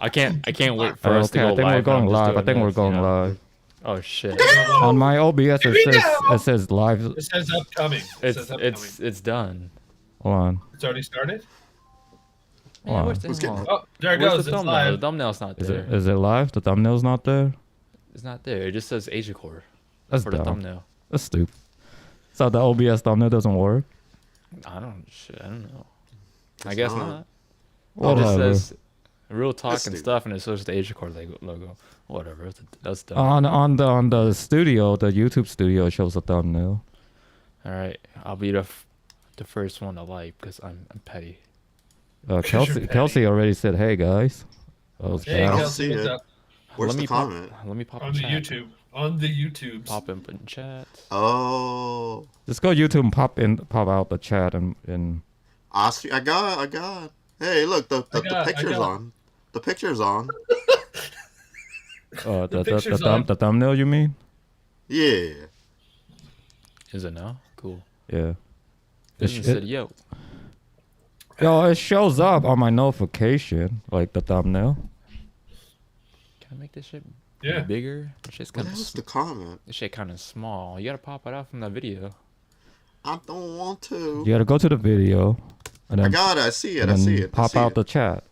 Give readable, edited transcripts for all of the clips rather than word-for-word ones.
I can't wait for us to Okay, go I think live. we're going and I'm just live. I doing think we're this, going you know? live. Oh shit! On my OBS, Here we go. it says live. It says upcoming. It says upcoming. It's done. Hold on. It's already started. Hold on. Where's the, Who's getting- hold on. Oh, there it Where's goes. the It's thumbnail? The live. thumbnail's not Is there. it live? The thumbnail's not there. It's not there. It just says Asia Core That's for the dumb. thumbnail. That's stupid. So the OBS thumbnail doesn't work. I don't know. I It's guess not. not. It Whatever. just says real talk That's and stupid. stuff, and it shows the Asia Core logo. Whatever. That's dumb. On the studio, the YouTube studio, it shows the thumbnail. All right, I'll be the first one to like because I'm petty. Because you're petty. Kelsey already said, "Hey guys." That was Hey, I don't bad. Kelsey, see what's it. up? Where's let the me comment? Let me pop On in the chat. YouTube. On the YouTubes. Pop in chat. Oh, Just go YouTube and pop out the chat and I see. I got. Hey, look, the picture's got. on. The picture's on. the picture's on. thumbnail. You mean? Yeah. Is it now? Cool. Yeah. It said yo. Yo, it shows up on my notification, like the thumbnail. Can I make this shit Yeah. bigger? This shit's What kind else of the comment? this shit kind of small. You gotta pop it out from the video. I don't want to. You gotta go to the video, and I then, got it. I see it. and I then see it. I pop see out it. the chat.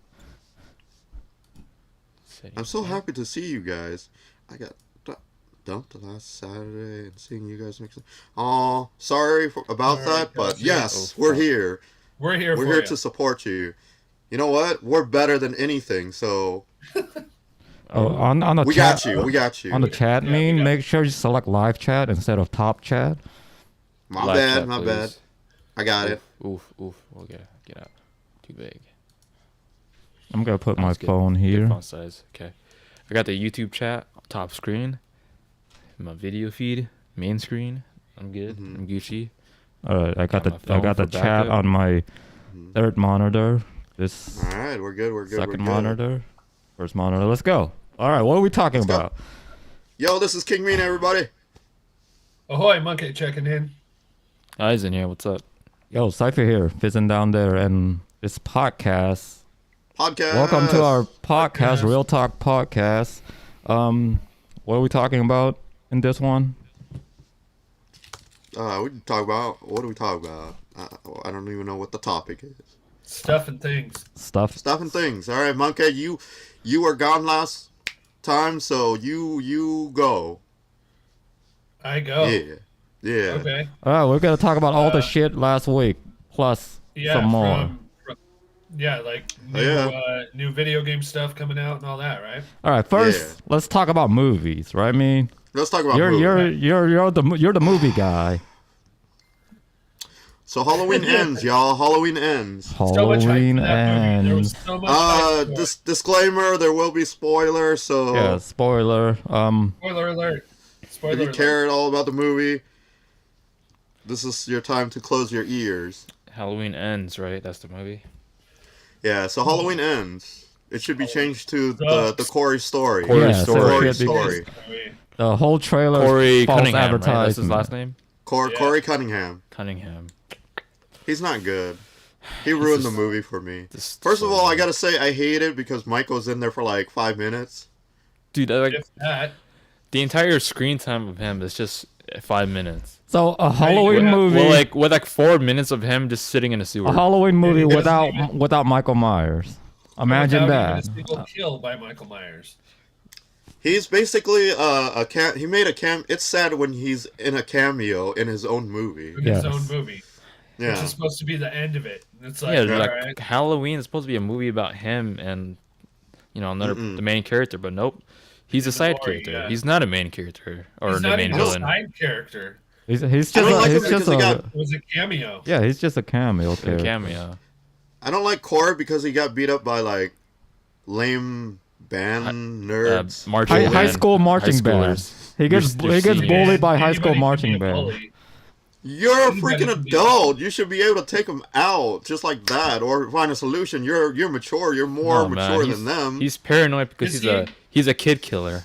I'm so happy to see you guys. I got dumped last Saturday and seeing you guys next. Oh, sorry about All that, right, but Kelsey. yes, Oh, we're fuck. here. We're here We're for here you. to support you. You know what? We're better than anything. So Oh, on the we chat. got you. We got you. On the chat Yeah, we mean, got make sure you select live chat instead of top chat. My Live bad. chat, My please. bad. I got it. Oof. Okay, get out. Too big. I'm gonna put my That's good. phone Good here. font size. Okay. I got the YouTube chat top screen. My video feed main screen. I'm good. Mhm. I'm Gucci. All right, I got Got my the phone for chat backup. on my Mhm. third monitor. This All right, we're good. We're good. second we're good. monitor, first monitor. Let's go. All right, what are we talking Let's go. about? Yo, this is King Mean, everybody. Ahoy, monkey checking in. Eyes in here. What's up? Yo, Cypher here, fizzing down there, and this podcast. Podcast. Welcome to our podcast, Podcast. Real Talk Podcast. What are we talking about in this one? We can talk about. What do we talk about? I don't even know what the topic is. Stuff and things. Stuff. Stuff and things. All right, Monkey, you were gone last time, so you go. I go. Yeah. Yeah. Okay. All right, we're gonna talk about all the Uh, shit last week, plus Yeah. some more. Yeah, like new, Yeah. new video game stuff coming out and all that, right? All right, first Yeah. let's talk about movies, right? I mean, Let's talk about you're movies. you're the movie guy. So Halloween ends, y'all. Halloween ends. So much hype for Halloween that movie. There was ends. so much hype for it. Disclaimer: there will be spoilers. So Yeah, spoiler. Spoiler alert. Spoiler if you alert. care at all about the movie, this is your time to close your ears. Halloween ends, right? That's the movie. Yeah. So Halloween ends. It should be changed to the Sucks. Corey story. Corey Yeah, so story. Corey it should be- story. The whole trailer Corey false Cunningham, right? That's his advertisement. last name. Yeah. Corey Cunningham. Cunningham. He's not good. He ruined the just- movie for me. This First of all, I story. gotta say I hate it because Michael's in there for like 5 minutes. Dude, like If that. the entire screen time of him is just 5 minutes. So a Halloween yeah. movie, Well, like with like 4 minutes of him just sitting in a sewer. a Halloween movie Yeah, he without doesn't without Michael Myers. Imagine Without that. even a single kill by Michael Myers. He's basically he made a cam. It's sad when he's in a cameo in his own movie. In Yes. his own movie. Which Yeah. is supposed to be the end of it. It's like, Yeah, all like right. Halloween is supposed to be a movie about him and another Mm-mm. the main character, but nope. He's a side Laurie, character. yeah. He's not a main character or He's the not main even a villain. side character. He's I just don't like he's him just because he a got- It was a cameo. yeah, he's just a cameo He's a character. cameo. I don't like Corey because he got beat up by like lame band nerds. Marching High band, school marching high band. schoolers. He gets You're he gets seeing it. bullied by high Anybody school can marching be a band. bully. You're a Anybody freaking can be a adult. You should be able to take them out just like that, or find a solution. You're mature. You're more No, man, mature he's- than them. He's paranoid because Is he's a kid killer.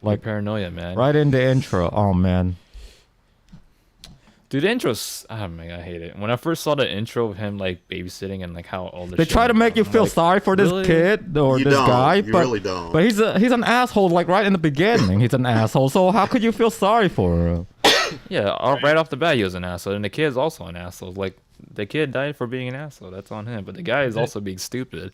Like Paranoia, man. right in the intro. Oh man, Dude, the intro's, oh my god, I hate it. When I first saw the intro of him like babysitting and like how all the They shit try to went make you down, I'm feel like, sorry for this really? kid or You this don't. guy, You but really don't. but he's an asshole. Like right in the beginning, he's an asshole. So how could you feel sorry for him? Yeah, right off the bat he was an asshole, and the kid's also an asshole. Like the kid died for being an asshole. That's on him. But the guy is also being stupid.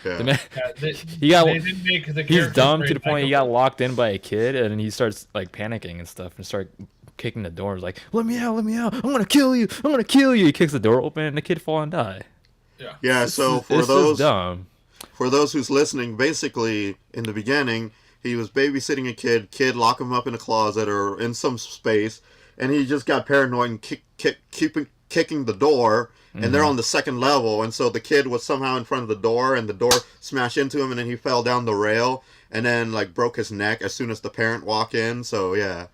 Yeah. The man, Yeah, he got. they didn't make the He's characters dumb to very the point he got likable. locked in by a kid, and then he starts like panicking and stuff, and start kicking the doors like, "Let me out! Let me out! I'm gonna kill you! I'm gonna kill you!" He kicks the door open, and the kid fall and die. Yeah. Yeah, so This for is those dumb. for those who's listening, basically in the beginning, he was babysitting a kid lock him up in a closet or in some space, and he just got paranoid and keeping kicking the door, and they're on the second level, and so the kid was somehow in front of the door, and the door smashed into him, and then he fell down the rail, and then like broke his neck as soon as the parent walked in. So yeah,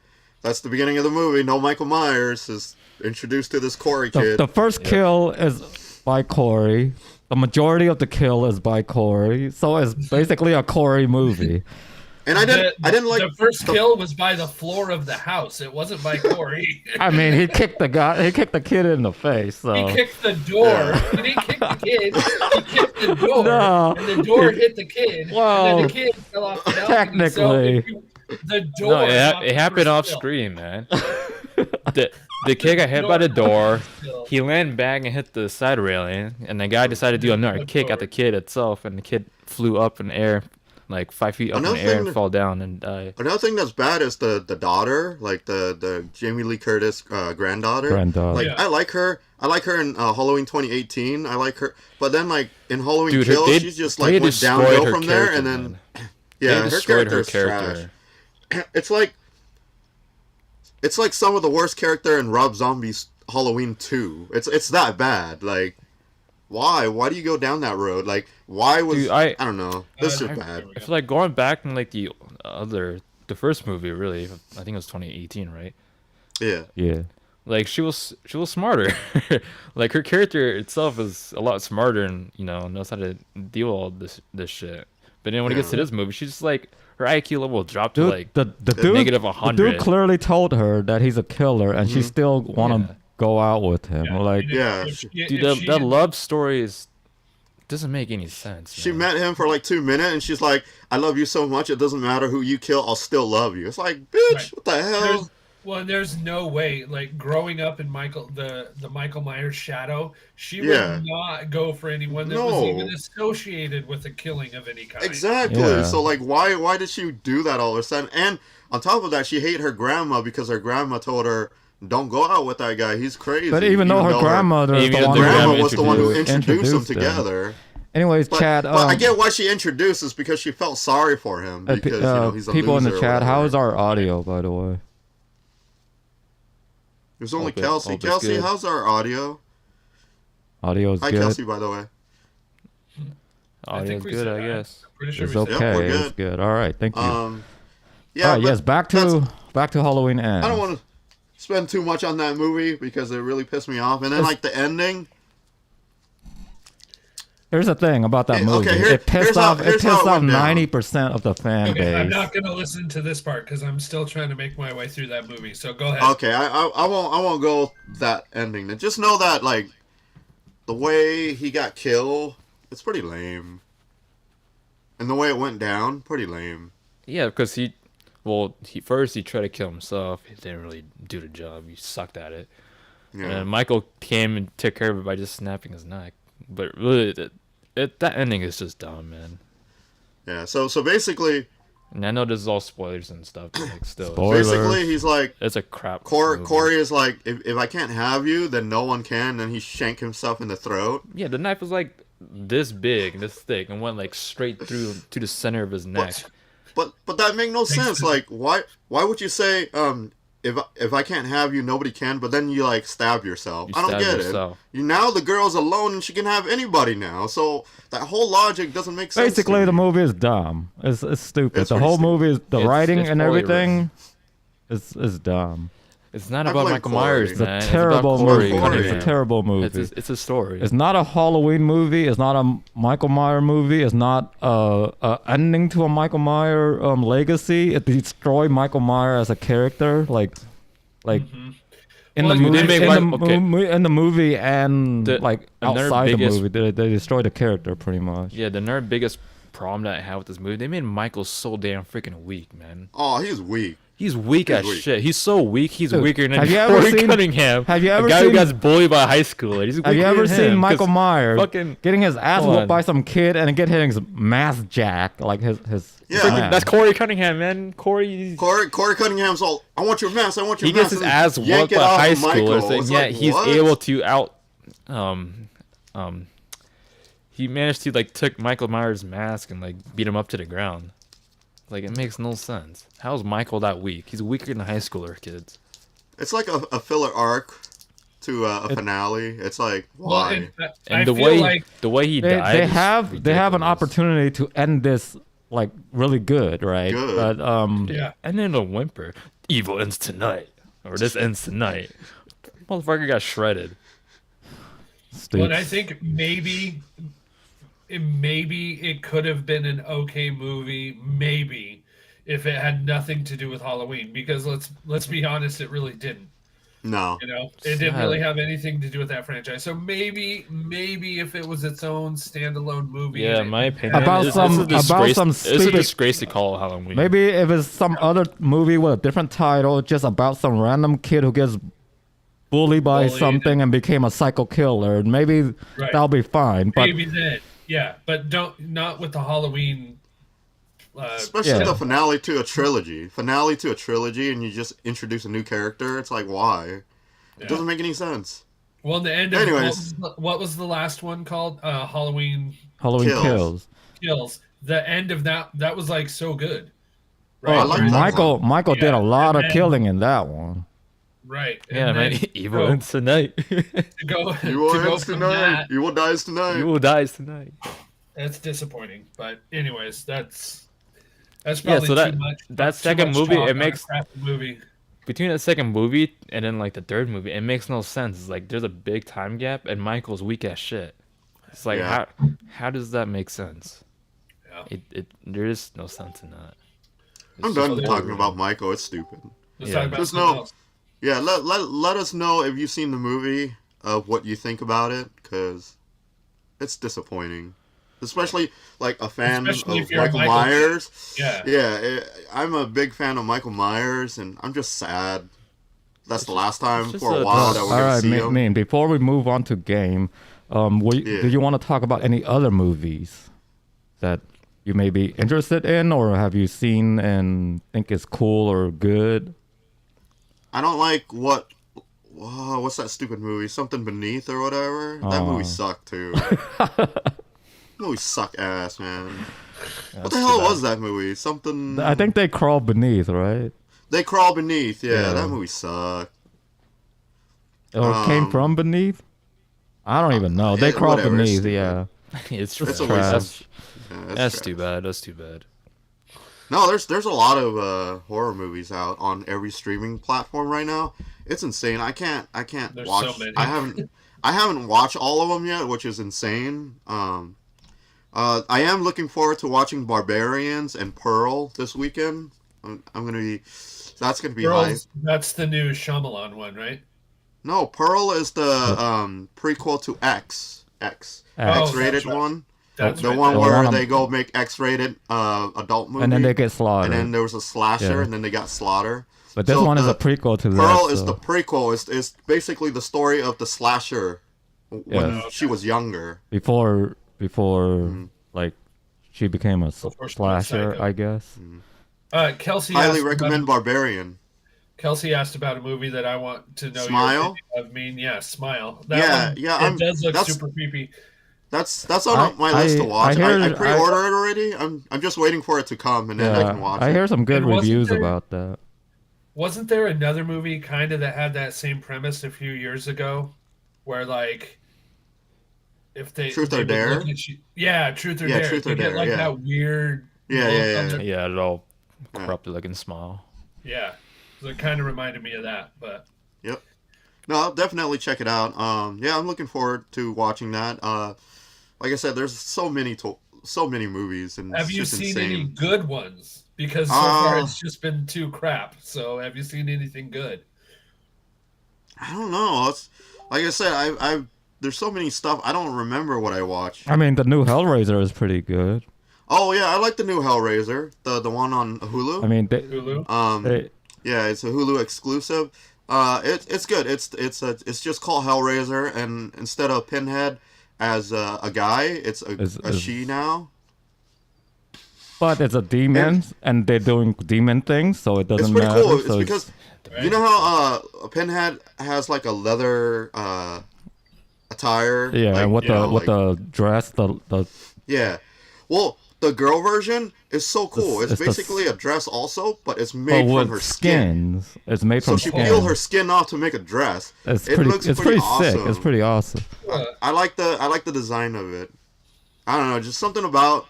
that's the beginning of the movie. No Michael Myers is introduced to this Corey kid. The first kill is by Corey. The majority of the kill is by Corey. So it's basically a Corey movie. And I didn't like the first kill was by the floor of the house. It wasn't by Corey. I mean, he kicked the kid in the face. So He kicked the door. Yeah. He didn't kick the kid. He kicked the door, No. and the door hit the kid. Well, and then the kid fell off the balcony. So technically. if you- the door. No, not it the happened first off kill. screen, man. The kid got hit by the door. Kill. He landed back and hit the side railing, and the guy decided to do another kick at the kid itself, and the kid flew up in the air, like 5 feet up in Another the air, thing and that- fell down and died. Another thing that's bad is the daughter, like the Jamie Lee Curtis granddaughter. Granddaughter. Like Yeah. I like her. I like her in Halloween 2018. I like her, but then like in Halloween Dude, Kills, they- she's just they like went destroyed downhill her from there, character, and then man. yeah, They her destroyed her character's trash. It's like some of the worst character in Rob Zombie's Halloween 2. It's that bad. Like, why? Why do you go down that road? Like, why was Dude, I don't know. This is I- bad. I feel like going back in like the first movie, really, I think it was 2018, right? Yeah. yeah. Like she was smarter. Like her character itself is a lot smarter and knows how to deal with all this shit. But then when it gets to Yeah. this movie, she's just like her IQ level dropped to Dude, like the dude, negative the 100. dude clearly told her that he's a killer, and she still want to Yeah. go out with him. Yeah. Like, Yeah. If she- Dude, if she that had- love story doesn't make any sense. She man. met him for like 2 minutes, and she's like, "I love you so much. It doesn't matter who you kill. I'll still love you." It's like, bitch, Right. what the hell? There's no way. Like growing up in the Michael Myers shadow, she Yeah. would not go for anyone that No. was even associated with a killing of any kind. Exactly. Yeah. So like, why did she do that all of a sudden? And on top of that, she hated her grandma because her grandma told her, "Don't go out with that guy. He's crazy." but even though her grandmother is Even the though one the grandma grandma was the one who introduced introduced them them. together. Anyways, But, Chad. but I get why she introduced is because she felt sorry for him because he's a people in the loser or chat, how is whatever. our audio, by the way? There's only Hope it- Kelsey. hope it's Kelsey, good. how's our audio? Audio is Hi, good. Kelsey, by the way. Audio's think we good, said I that. guess. Pretty sure It's we said okay. we're It's good. good. All right. Thank you. Yeah. All right. but Yes. Back that's- to Halloween Ends. I don't want to spend too much on that movie because it really pissed me off. And then like the ending. Here's the thing about that Okay, movie. here- It here's pissed how- off. It here's how pissed it off went down. 90% of the fan Okay, I'm base. not gonna listen to this part because I'm still trying to make my way through that movie. So go ahead. Okay, I won't go that ending. Just know that like the way he got killed, it's pretty lame. And the way it went down, pretty lame. Yeah, because he tried to kill himself. He didn't really do the job. He sucked at it. Yeah. And Michael came and took care of it by just snapping his neck. But really, that ending is just dumb, man. Yeah. So basically, And I know this is all spoilers and stuff, but like still, Spoilers. basically he's like it's a crap. Corey. movie. Corey is like, if I can't have you, then no one can. And he shanked himself in the throat. Yeah, the knife was like this big, this thick, and went like straight through to the center of his neck. But that make no sense. Like why would you say if I can't have you, nobody can, but then you like stab yourself? You I don't stab get yourself. it. Now the girl's alone and she can have anybody now. So that whole logic doesn't make sense. to Basically, me. the movie is dumb. It's stupid. It's the pretty whole stupid. movie is the It's- writing it's and poorly everything. Is dumb. It's not I about blame Michael Corey. Myers, It's a man. terrible it's about Corey movie. Corey. It's a Cunningham. terrible movie. It's a story. It's not a Halloween movie. It's not a Michael Myers movie. It's not a ending to a Michael Myers legacy. It destroyed Michael Myers as a character. Like Mm-hmm. in Well, the you movie, did make in the movie and The- like another outside the biggest- movie, they destroy the character pretty much. Yeah, the another biggest problem that I have with this movie, they made Michael so damn freaking weak, man. Oh, he's weak. He's weak He's as weak. shit. He's so weak. He's Dude, weaker than have you ever Corey seen- Cunningham. have you a ever guy who seen- got bullied by a high schooler? He's Have you weaker ever than seen him, Michael 'cause Myers fucking- getting his ass Come whooped on. by some kid and getting his mask jacked, like his Yeah. freaking- mask. that's Corey Cunningham, man. Corey. Corey Cunningham's all, I want your mask, I want your He mask. gets his and ass yank whooped it by off high of Michael. schoolers, and It's yet like, he's what? able to he managed to like took Michael Myers' mask and like beat him up to the ground. Like it makes no sense. How is Michael that weak? He's weaker than high schooler kids. It's like a filler arc to a finale. It's like, Well, why? and And I the feel way like the way he they, died. they is have an ridiculous. opportunity to end this like really good, right? Good. But yeah. And then a whimper. Evil ends tonight, or this ends tonight. Motherfucker got shredded. Steve, Well, and I think maybe it could have been an okay movie, maybe, if it had nothing to do with Halloween. Because let's be honest, it really didn't. No. You know, it didn't Sad. really have anything to do with that franchise. So maybe if it was its own standalone movie. Yeah, and in it- my opinion. About this some- is a about disgrace, some It's a stupid- disgrace to call it Halloween. maybe if it's some other movie with a different title, just about some random kid who gets bullied by Bullied something and became a psycho killer, maybe Right. that'll be fine. But maybe then, yeah, but not with the Halloween. Especially Yeah. the finale to a trilogy. Finale to a trilogy, and you just introduce a new character. It's like, why? It doesn't make any sense. Well, in the end of Anyways. what was the last one called? Halloween Halloween Kills. Kills. Kills. The end of that was like so good. Oh, I like that Michael did Yeah, a lot and of then- killing in that one. Right. yeah, and man. then Evil go- ends tonight. to go You will to go ends from tonight. that. You will dies tonight. you will dies tonight. That's disappointing. But anyways, that's Yeah, probably so that too much. that too second much movie, talk it on a makes crappy movie. between the second movie and then like the third movie, it makes no sense. It's like there's a big time gap, and Michael's weak as shit. It's like Yeah. how does that make sense? Yeah. There is no sense in that. I'm It's done just talking boring. about Michael. It's stupid. Let's Yeah. talk about There's something no- else. Yeah, let us know if you've seen the movie, of what you think about it, because it's disappointing. Especially like a fan Especially if of you're a Michael Michael fan. Myers. Yeah. Yeah, I'm a big fan of Michael Myers, and I'm just sad. That's the last time just for a a- while that All we're gonna right, see him. Mean, before we move on to game, Yeah. do you want to talk about any other movies that you may be interested in, or have you seen and think is cool or good? I don't like what's that stupid movie? Something Beneath or whatever. That Oh. movie sucked too. Movie suck ass, man. What That's the too hell bad. was that movie? Something. I think they crawl beneath, right? They Crawl Beneath. Yeah, Yeah. that movie sucked. Or came from beneath? I don't even know. They crawl whatever, it's beneath, stupid. yeah. it's It's a trash. waste That's, Yeah, that's trash. too bad. That's too bad. No, there's a lot of horror movies out on every streaming platform right now. It's insane. I can't There's watch. so many. I haven't watched all of them yet, which is insane. I am looking forward to watching Barbarians and Pearl this weekend. I'm gonna be. That's gonna be hype. Girls, that's the new Shyamalan one, right? No, Pearl is the prequel to X. X. X-rated that's right. one. That's The right. one The where one they go make X-rated adult movie. And then they get slaughtered. And then there was a slasher, Yeah. and then they got slaughtered. But this so one is the a prequel to that. Pearl is so- the prequel. Is basically the story of the slasher when Yeah. she was younger. before like she became a Before she went slasher, psycho. I guess. Kelsey Highly asked recommend About, Barbarian. Kelsey asked about a movie that I want to know. Smile? Your opinion of. Mean, yeah, Smile. That Yeah, one, yeah, It does look that's- super creepy. That's on my list to watch. I I heard- pre-ordered it already. I'm just waiting for it to come, and then I can Yeah, watch I it. hear some good And wasn't reviews there- about that. Wasn't there another movie kind of that had that same premise a few years ago, where like, if they Truth they or would Dare? look at you- yeah, Truth or Yeah, Dare. Truth They or get Dare, like yeah. that weird. Yeah, look yeah, on yeah. their- Yeah, it all Yeah. corrupted looking smile. yeah. So it kind of reminded me of that, but Yep. No, I'll definitely check it out. Yeah, I'm looking forward to watching that. Like I said, there's so many movies, and have it's you just seen insane. any good ones? Because so far Uh, it's just been too crap. So have you seen anything good? I don't know. It's, like I said, I there's so many stuff I don't remember what I watched. I mean, the new Hellraiser is pretty good. Oh yeah, I like the new Hellraiser, the one on Hulu. I mean, Hulu. they, Yeah, it's a Hulu exclusive. It's good. It's just called Hellraiser, and instead of Pinhead as a guy, it's a she now. but it's a demon, and they're doing demon things, so it It's doesn't pretty matter. cool. so It's because you know how Pinhead has like a leather attire. yeah, like, and with you know, like- the dress, the yeah. Well, the girl version is so cool. It's it's the basically a dress also, but it's made from with her skin. skins. It's made So from she skin. peeled her skin off to make a dress. It's It pretty. looks It's pretty pretty sick. awesome. It's pretty awesome. I like the design of it. I don't know, just something about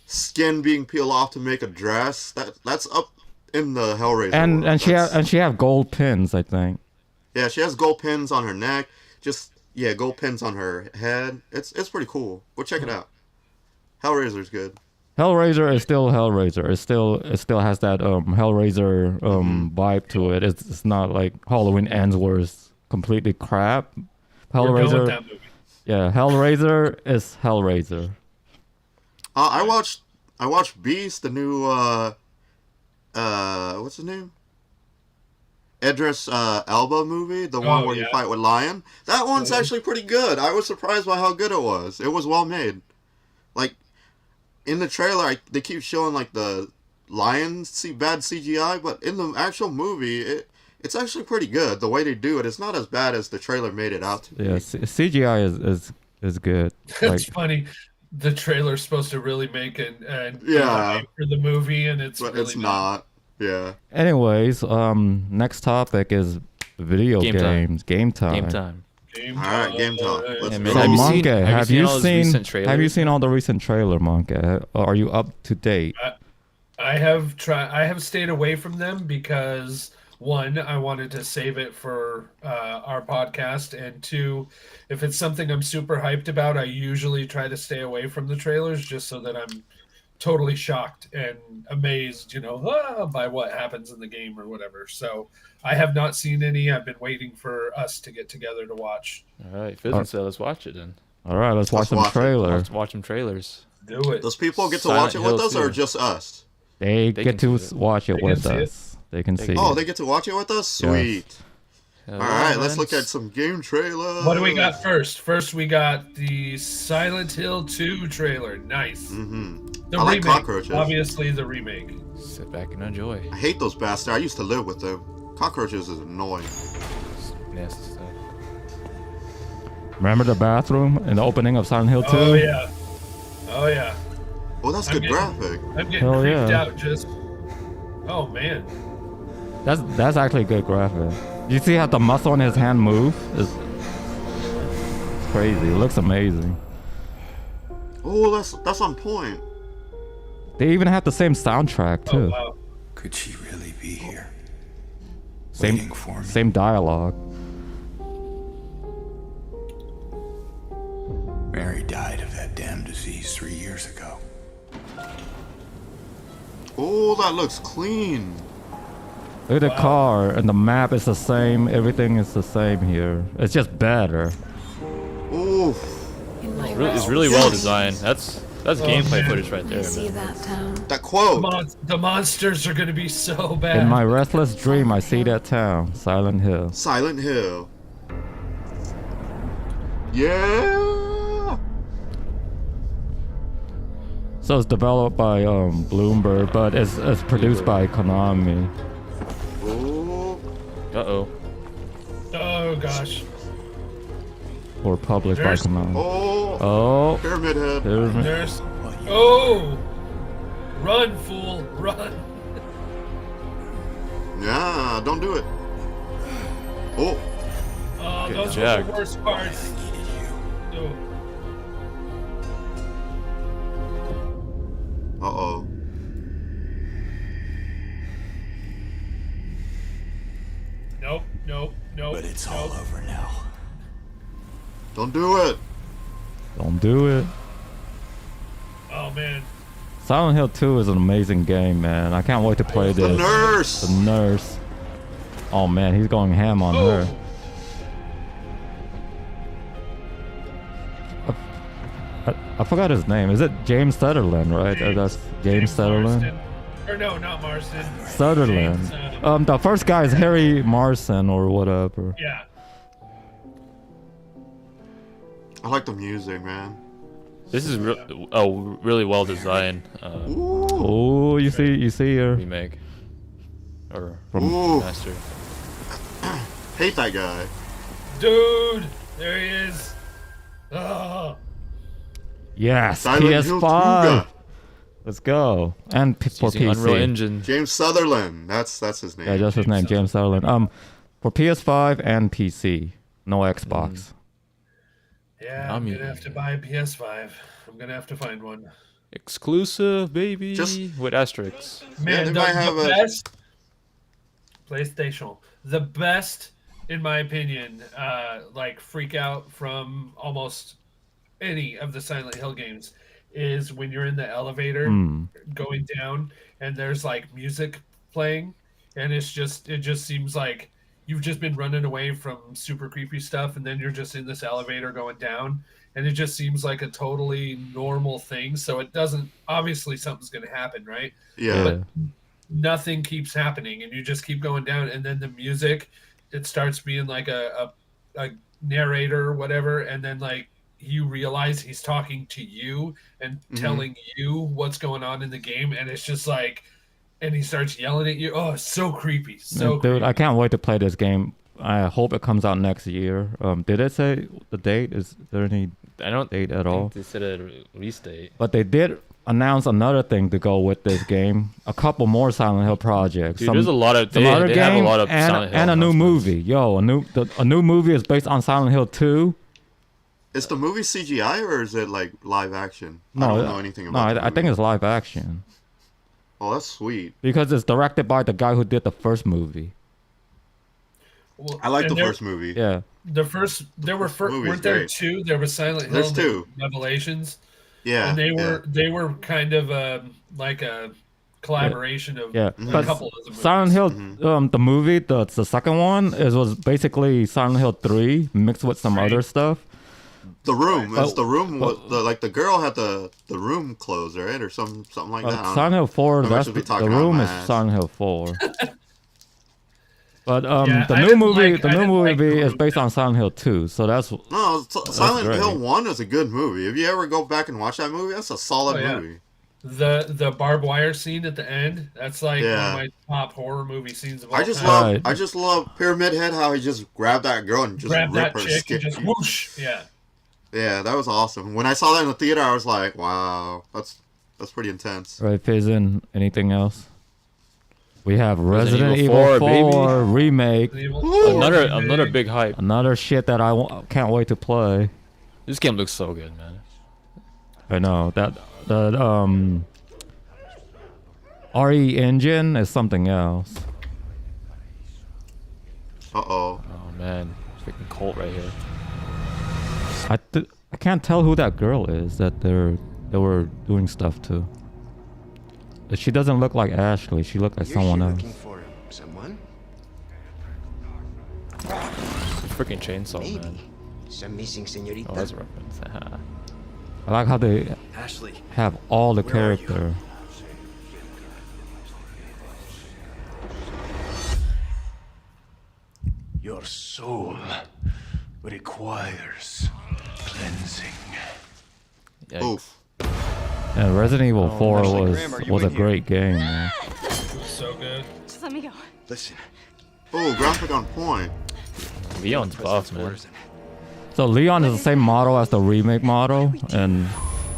skin being peeled off to make a dress. That's up in the Hellraiser. And world. she have gold pins, I think. Yeah, she has gold pins on her neck. Gold pins on her head. It's pretty cool. Go check it out. Hellraiser's good. Hellraiser is still Hellraiser. It still has that Hellraiser vibe to it. It's not like Halloween Ends where it's completely crap. We're going with Hellraiser, that movie. yeah, Hellraiser is Hellraiser. I watched Beast, the new what's his name? Idris Elba movie, the one Oh, where you yeah. fight with Lion. That one's actually pretty good. I was surprised by how good it was. It was well made. Like in the trailer, they keep showing like the lions see bad CGI, but in the actual movie, it's actually pretty good. The way they do it, it's not as bad as the trailer made it out to be. Yeah, CGI is good. It's Like, funny. The trailer's supposed to really make an Yeah. for the movie, and it's But really it's not. Yeah. anyways, next topic is video Game time. games. Game time. Game time. Game All right, game time. Let's Yeah, go. man, So have you seen- Monkey, have you seen all those recent have you trailers? seen all the recent trailer, Monkey? Are you up to date? I have stayed away from them because one, I wanted to save it for our podcast, and two, if it's something I'm super hyped about, I usually try to stay away from the trailers just so that I'm totally shocked and amazed, by what happens in the game or whatever. So I have not seen any. I've been waiting for us to get together to watch. All right, Fizz said, let's watch it then. All right, let's watch Let's some watch it. trailer. Let's watch some trailers. Do it. Those people get to Silent watch it with Hill us, or 2. just us? They They get can to see it. watch it They can with see it. us. They can see Oh, it. they get to watch it with us? Sweet. All right, let's look at some game trailers. What do we got first? First, we got the Silent Hill 2 trailer. Nice. Mm-hmm. The I like remake. cockroaches. Obviously, the remake. Sit back and enjoy. I hate those bastards. I used to live with them. Cockroaches is annoying. Nasty stuff. Remember the bathroom in the opening of Silent Hill 2? Oh yeah. Oh yeah. Oh, that's I'm good getting- graphic. I'm getting Hell creeped yeah. out just. Oh man. That's actually good graphic. You see how the muscle in his hand move? It's crazy. It looks amazing. Oh, that's on point. They even have the same soundtrack Oh too. wow. Could she really be here? Same Waiting for me. same dialogue. Mary died of that damn disease 3 years ago. Oh, that looks clean. Look at the car and the map is the same. Everything is the same here. It's just better. Oof. It's really well designed. That's gameplay man. footage right I there, see man. that town. That quote. The monsters are gonna be so bad. In my restless dream, I see that town, Silent Hill. Silent Hill. Yeah. So it's developed by Bloomberg, but it's produced by Konami. Oh. Uh-oh. Oh gosh. Or published by There's- Konami. Oh. Oh, Pyramid Head. there's There's. Oh. Run, fool! Run! Yeah, don't do it. Oh. Oh, Get those jacked. were the worst parts. Oh. Uh-oh. Nope. Nope. Nope. But it's nope. all over now. Don't do it. don't do it. Oh man. Silent Hill 2 is an amazing game, man. I can't wait to play The this. nurse. The nurse. Oh man, he's going ham on her. I forgot his name. Is it James Sutherland, right? That's James Sutherland. Marsden. Or no, not Marsden. Sutherland. James, The first guy is Harry Marson or whatever. yeah. I like the music, man. This is really well designed Ooh. Oh, you see here. remake or Ooh. master. Hate that guy. Dude, there he is. Oh. Yes, Silent Hill PS5. 2 guy. Let's go. And for Using Unreal PC. Engine. James Sutherland. That's his name. Yeah, just his name, James Sutherland. For PS5 and PC, no Xbox. Yeah, I'm Nami. gonna have to buy a PS5. I'm gonna have to find one. Exclusive, baby. Just- with asterisks. Man, they the, might have the a- best PlayStation. The best, in my opinion, like freak out from almost any of the Silent Hill games is when you're in the elevator going down and there's like music playing and it just seems like you've just been running away from super creepy stuff and then you're just in this elevator going down and it just seems like a totally normal thing. So it doesn't, obviously something's going to happen, right? Yeah. Nothing keeps happening and you just keep going down and then the music, it starts being like a narrator or whatever, and then like you realize he's talking to you and telling you what's going on in the game, and it's just like, and he starts yelling at you. Oh, it's so creepy. So Dude, I creepy. can't wait to play this game. I hope it comes out next year. Did it say the date? Is there any I don't date at think all? they said a release date. But they did announce another thing to go with this game. A couple more Silent Hill projects. Dude, there's a lot of some other they have a game lot of and, Silent Hill and a new announcements. movie. Yo, a new movie is based on Silent Hill 2. Is the movie CGI or is it like live action? I No, don't know anything about No, the I think movie. it's live action Oh, that's sweet. because it's directed by the guy who did the first movie. Well, I like and the there- first movie. Yeah. The first, there were Movie's weren't there great. two? There was Silent Hill. There's and two. Revelations, Yeah. and yeah. they were kind of like a collaboration of Yeah, a but couple of the movies. Silent Hill, the movie, the second one, was basically Silent Hill 3 mixed with some Right. other stuff. The room. But- It's the room. but- The girl had the room closed, right, or something like that. I don't Silent know. Hill 4, I that's should be the talking out room my is ass. Silent Hill 4. But Yeah, the I new didn't movie, like- the I new didn't like movie the is room. based on Silent Hill 2, so that's No, Silent great. Hill 1 is a good movie. If you ever go back and watch that movie, that's a solid Oh, yeah. movie. The barbed wire scene at the end. That's like Yeah. one of my top horror movie scenes of all I just time. love Right. I just love Pyramid Head, how he just grabbed that girl and just Grab ripped that her chick skin. and just whoosh. Yeah. Yeah, that was awesome. When I saw that in the theater, I was like, wow, that's pretty intense. right. Fizzin, anything else? We have Resident Evil Evil 4, 4 remake, Another big hype. another shit that can't wait to play. This game looks so good, man. I know that RE engine is something else. Uh-oh. Oh man, freaking Colt right here. I can't tell who that girl is that they were doing stuff to. She doesn't look like Ashley. She looked like You're someone here else. looking for someone? Freaking chainsaw, Maybe. man. Some missing senorita? Oh, that's a reference. I like how they Ashley, have all the Where are you? character. your soul requires cleansing. Yikes. Oof. And Resident Evil 4 Ashley was Graham, are you was a in here? great game, man. So good. Just let me go. Listen, Oh, graphic on point. Leon's buff, man. orders and So Leon is the same model as the remake model, and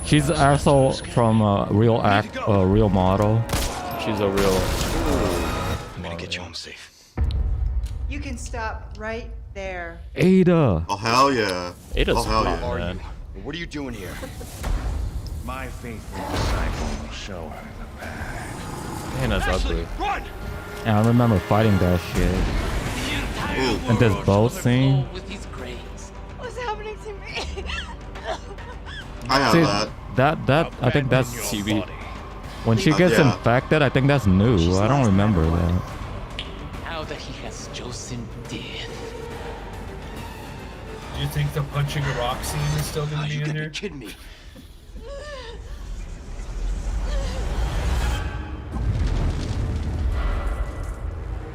she's also from a real model. She's a real. I'm gonna get you home safe. You can stop right there. Ada. Oh, hell yeah. Ada's Oh, hell hot, yeah. Are man. you? What are you doing here? My faithful disciple will show her the path. Man, that's ugly. Run! And I remember fighting that shit. Ooh. And this boat scene. What's happening to me? I have See, that. I think that's TV. when she gets Yeah. infected. I think that's new. I don't remember that. Now that he has chosen Do you think the punching a rock scene is still going to be in here? kidding me.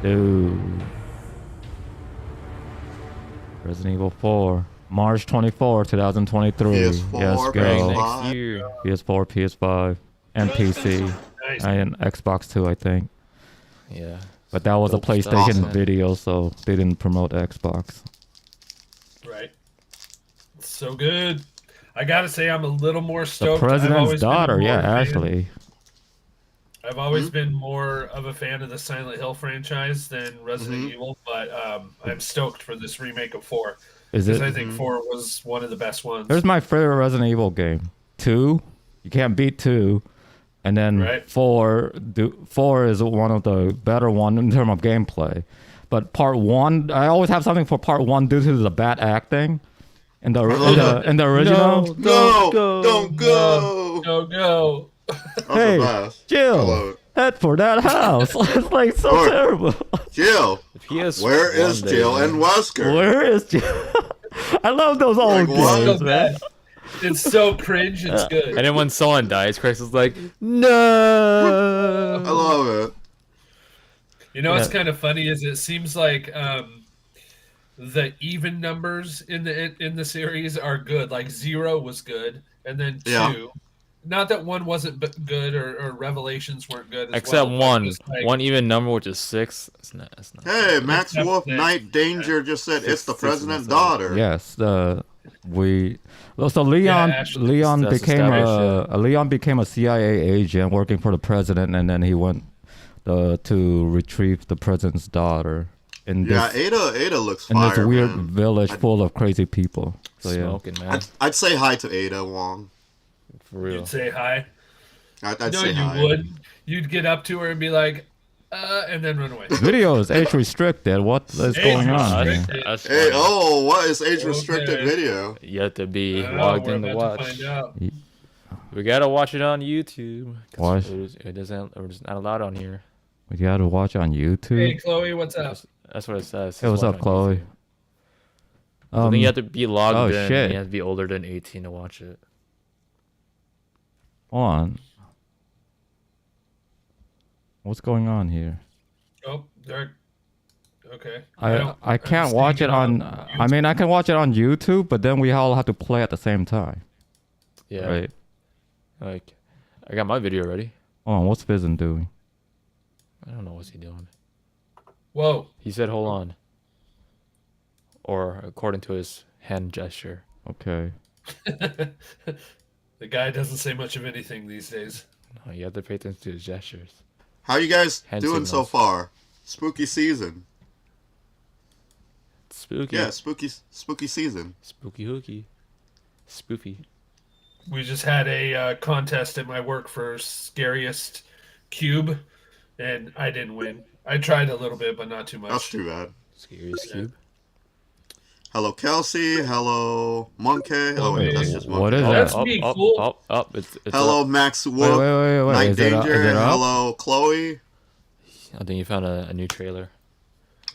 Dude. Resident Evil 4. March 24, 2023. PS4, Yes, Right, go. next year. PS4, PS5, and PC. Nice. And Xbox too, I think. Yeah. But that was a Dope stuff, PlayStation man. video, so they didn't promote Xbox. Right. It's so good. I gotta say, I'm a little more The stoked. I've president's always been daughter, more yeah, of a fan- actually. I've always been more of a fan of the Silent Hill franchise than Resident Evil, but I'm stoked for this remake of 4. Is Because it? I think 4 was one of the best ones. Here's my favorite Resident Evil game. 2, you can't beat 2. And then Right. 4 is one of the better one in terms of gameplay. But part 1, I always have something for part 1 due to the bad acting. In the original. No, don't go. Go. That's Hey, the best. I Jill, love it. head for that house. It's like so Look. terrible. Jill, PS where is Jill and Wesker? Where is Jill? I love those old Like, what? games, So man. bad. It's so cringe, it's good. And then when someone dies, Chris is like, I no. love it. You know what's Yeah. kind of funny is it seems like the even numbers in the series are good. Like 0 was good, and then 2. Yeah. Not that 1 wasn't good or Revelations weren't good. As Except well, but one. just like- One even number, which is 6. It's not. Hey, Max Except Wolf, that- Night Danger just said it's the Six president's and daughter. Yes, so Leon Ashley. Leon That's became established, Leon became a CIA agent working for the president, and then he went to retrieve the president's daughter in Yeah, this Ada looks in fire, this weird man. village full of crazy people. So yeah, Smoking, man. I'd say hi to Ada Wong. For real. You'd say hi. I'd No, say you hi. would. You'd get up to her and be like, and then run away. video is age restricted. What is Age going on? restricted. here? That's Hey, funny. oh, what is age restricted Okay. video? You have to be I don't know, logged we're in to about watch. find out. We gotta watch it on YouTube. 'cause Watch. It doesn't. It's not allowed on here. We gotta watch on YouTube. Hey, Chloe, what's up? That's what it says. Hey, what's Watch up, on Chloe? YouTube. I think you have to be logged oh, in. shit. And you have to be older than 18 to watch it. Hold on. What's going on here? Oh, Derek. Okay. I don't can't understand watch it on. YouTube. I mean, I can watch it on YouTube, but then we all have to play at the same time, Yeah. right? Like, I got my video ready. Hold on, what's Fizzin doing? I don't know what's he doing. Whoa. He said, "Hold on," or according to his hand gesture. Okay. The guy doesn't say much of anything these days. No, you have to pay attention to his gestures. How you guys Hand doing so signals. far? Spooky season. Spooky. Yeah, spooky season. Spooky hooky. Spoofy. We just had a contest at my work for scariest cube, and I didn't win. I tried a little bit, but not too much. That's too bad. Scariest cube. Hello, Kelsey. Hello, Monkey. Oh, wait, that's just Monkey. What is Oh, that? That's up, me, up, fool. up, up. It's Hello, up. Max Wait, Wolf. wait. Night Is it up? Danger. Is it up? Hello, Chloe. I think you found a new trailer.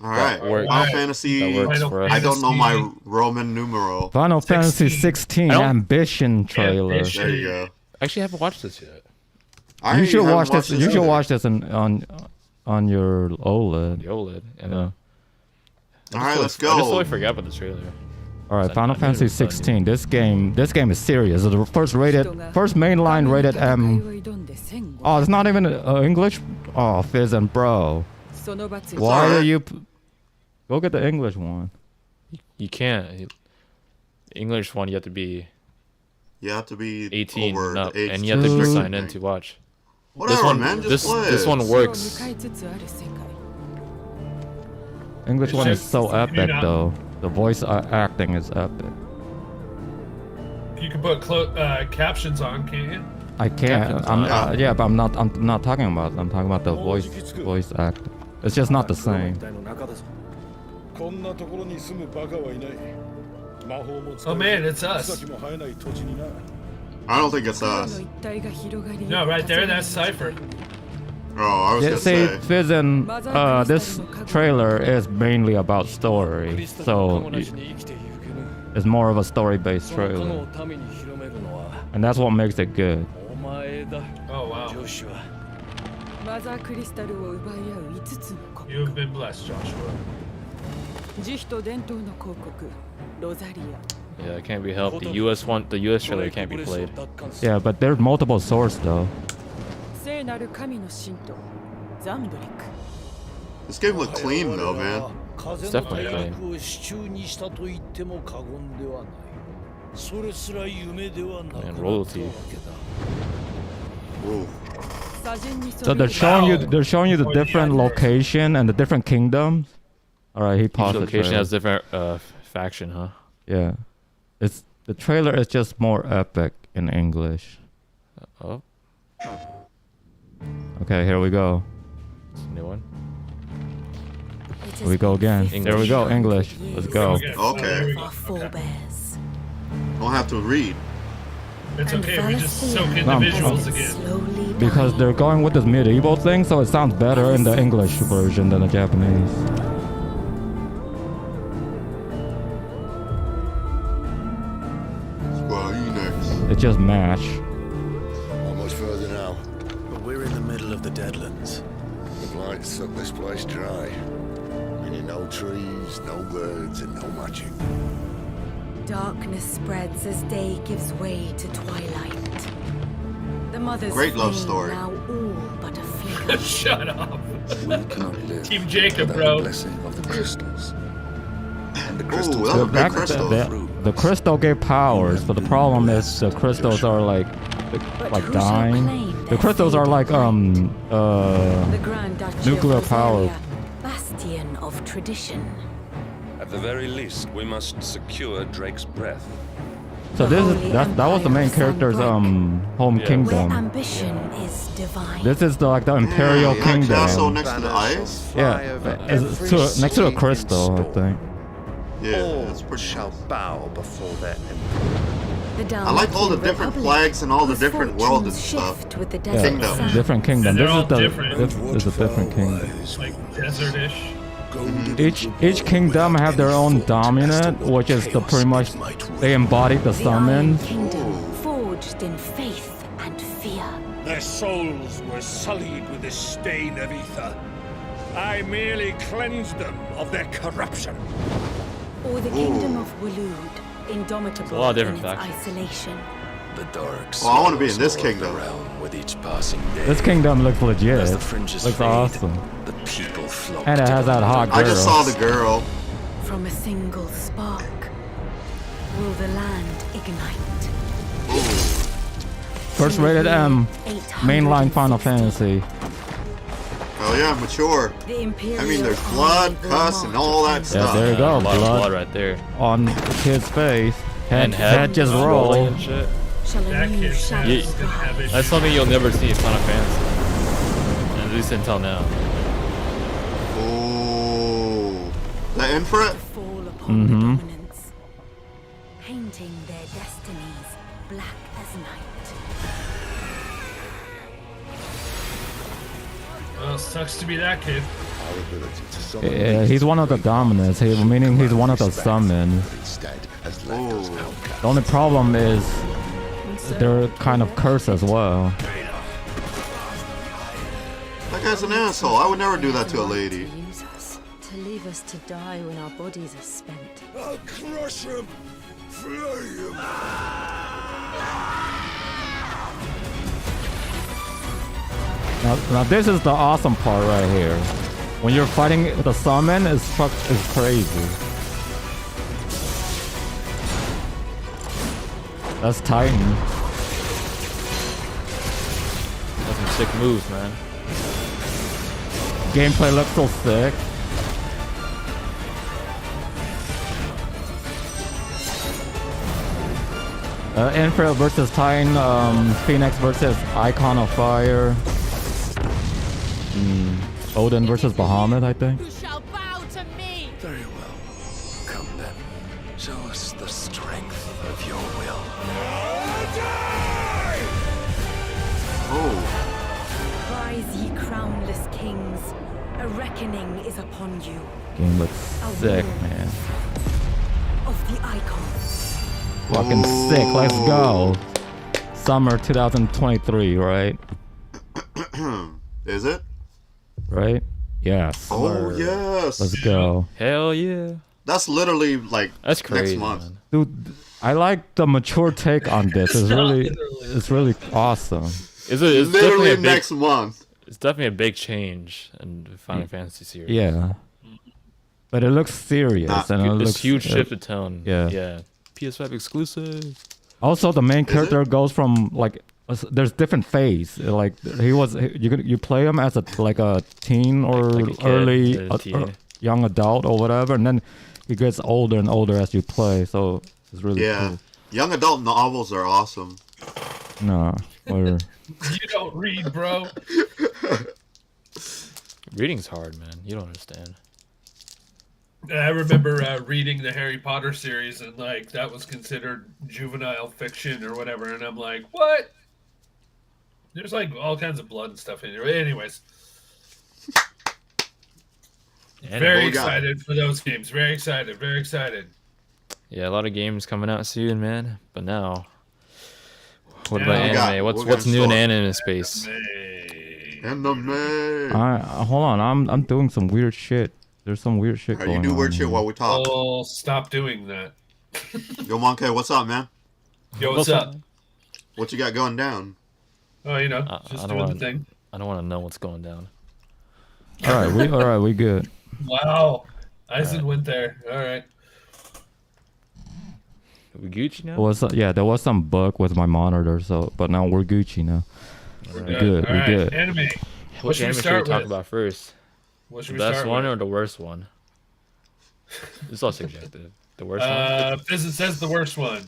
All right. works. Final That Fantasy. works Final for us. I don't know my Fantasy- Roman numeral. Final Fantasy 16 I don't- Ambition trailer. Ambition. There you go. Actually, I haven't watched this yet. I You should haven't watch watched this. You should either. watch this on your OLED. The OLED. And, Yeah. All right, let's I just go. totally forgot about the trailer. All right, So Final I knew it Fantasy was done, 16. This game is serious. It's the first mainline rated M. Oh, it's not even English. Oh, Fizz and bro, why are alright. you? Go get the English one. You can't. English one, you have to be You have to be 18 over and up, the age and you have to be restriction signed in to watch. Whatever, This one, man. Just this play. this one works. English It's one is just- so you epic know. though. The voice acting is epic. You can put captions on, can't you? I can't. Captain's I'm Eye. yeah, but I'm not talking about. I'm talking about the voice acting. It's just not the same. Oh man, it's us. I don't think it's us. No, right there, that's Cypher. Oh, I was Yeah, gonna see, say. Fizzin, this trailer is mainly about story, so it's more of a story-based trailer, and that's what makes it good. Oh wow. マザークリスタルを奪い合う5つの国 You have been blessed, Joshua. 慈悲と伝統の広告ロザリ Yeah, it can't be helped. The US trailer can't be played. Yeah, but there's multiple swords though. ア聖なる神の信徒ザンブリック This game looked clean though, man. It's definitely clean. を手中にしたと言っても過言ではないそれすら夢ではなくなったわ And け royalty. だ Ooh. So they're showing you the different location and the different kingdoms. All right, he Each paused the location trailer. has different faction, huh? Yeah, it's the trailer is just more epic in English. Oh, Okay, here we go. it's a new one. Here we go again. There we go, English. Let's go. Okay. Okay. There we go. Don't have to read. It's okay. We just soak in the visuals again. Because they're going with this medieval thing, so it sounds better in the English version than the Japanese. Square Enix. It's just mash. Almost further now. But we're in the middle of the Deadlands. The blight sucked this place dry. Meaning no trees, no birds, and no magic. Darkness spreads as day gives way to twilight. The mother's Great love flame story. now all but a flicker. Shut up. We cannot live Team Jacob, without bro. the blessing of the crystals. And the Ooh, crystals that was a are big That- crystal. the crystal gave powers, but the problem is the crystals are like But who shall dying. claim The their crystals are like The Grand Duchy nuclear of power. Rosaria, bastion of tradition. At the very least, we must secure Drake's breath. So that was the main character's home Where kingdom. ambition is divine. This is like the Imperial Yeah, you got a castle Kingdom. next to the ice. Yeah, it's next to a crystal, I think. Yeah, that's pretty. shall bow before their The I like all the Dalmatian different Republic, flags and all the whose different world and fortunes stuff. shift with the Yeah, desert Kingdom. sun. different kingdom. They're This all is the different. this is a different kingdom. Like desert-ish. Each kingdom have their own dominant, which is the pretty much they embody the The Iron summons. Kingdom, forged in faith and fear. Their souls were sullied with the stain of ether. I merely cleansed them of their corruption. Or the Kingdom of Waloed, indomitable a lot of in different its factions. isolation. The dark Oh, I wanna be in this kingdom. with each passing day. This kingdom looks legit. As the fringes Looks fade, awesome. The people flock And it to has the that hot I just saw girl. the girl. From a single spark, will the land ignite? First rated M, mainline Final Fantasy. Oh yeah, mature. The Imperial I mean, there's blood, army cuss, and all that Yeah, stuff. there you go. A lot of blood Blood right there. on the kid's face. And Head just roll. rolling and shit. Shall a That new kid's shadow head is gonna have rise? issues. That's something you'll never see in Final Fantasy. At least until now. Oh, that in for it? Fall upon the Mhm. dominants, painting their destinies black as night. Well, sucks to be that kid. Our ability to summon Yeah, he's one of the dominants, meaning he's one of the summons. instead has left us Oh. outcast. The only problem is they're kind of cursed as well. That guy's an asshole. I would never do that to a lady. To use us, to leave us to die when our bodies are spent. I'll crush him! Flay him! Now this is the awesome part right here. When you're fighting the summon, it's crazy. That's Titan. That's some sick moves, man. Gameplay looks so sick. Infrared versus Titan, Phoenix versus Icon of Fire. Odin versus Bahamut, I think. Who shall bow to me? Very well. Come then. Show us the strength of your will. Oh, Rise, ye crowned kings, a reckoning is upon you. Game looks sick, man. Of the icons. Fucking sick. Let's go. Summer 2023, right? Is it? Right? Yes. Oh yes. Let's go. Hell yeah. That's literally like That's crazy, next month. man. Dude, I like the mature take on this. It's really awesome. It's definitely Literally a big, next month. It's definitely a big change in the Final Fantasy series. Yeah. But it looks serious and it It's looks huge shift of tone. Yeah. Yeah. PS5 exclusive. Also, the main character goes from like there's different phase. Like you play him as a teen or Like a kid, early a teen. young adult or whatever, and then he gets older and older as you play. So it's really Yeah. Young adult novels are awesome. cool. No, or You don't read, bro. Reading's hard, man. You don't understand. I remember reading the Harry Potter series, and like that was considered juvenile fiction or whatever, and I'm like, what? There's like all kinds of blood and stuff in here. Anyways, very excited for those games. Very excited. Very excited. Yeah, a lot of games coming out soon, man. But now, what Now about we anime? What's new in anime space? Anime. hold on, I'm doing some weird shit. There's some weird shit going You on. do weird shit while we talk. Oh, stop doing that. Yo, Monkey, what's up, man? Yo, what's up? What you got going down? Oh, you know, I just don't doing the wanna- thing. I don't want to know what's going down. All right, we good. Wow, Eisen went there. All right. We Gucci now? There was some bug with my monitor, but now we're Gucci now. We're We're good. All We're right, good. Anime. What Which should we anime should we start talk with? about first? What should The we best start one with? or the worst one? It's all subjective. The worst one? This it says the worst one.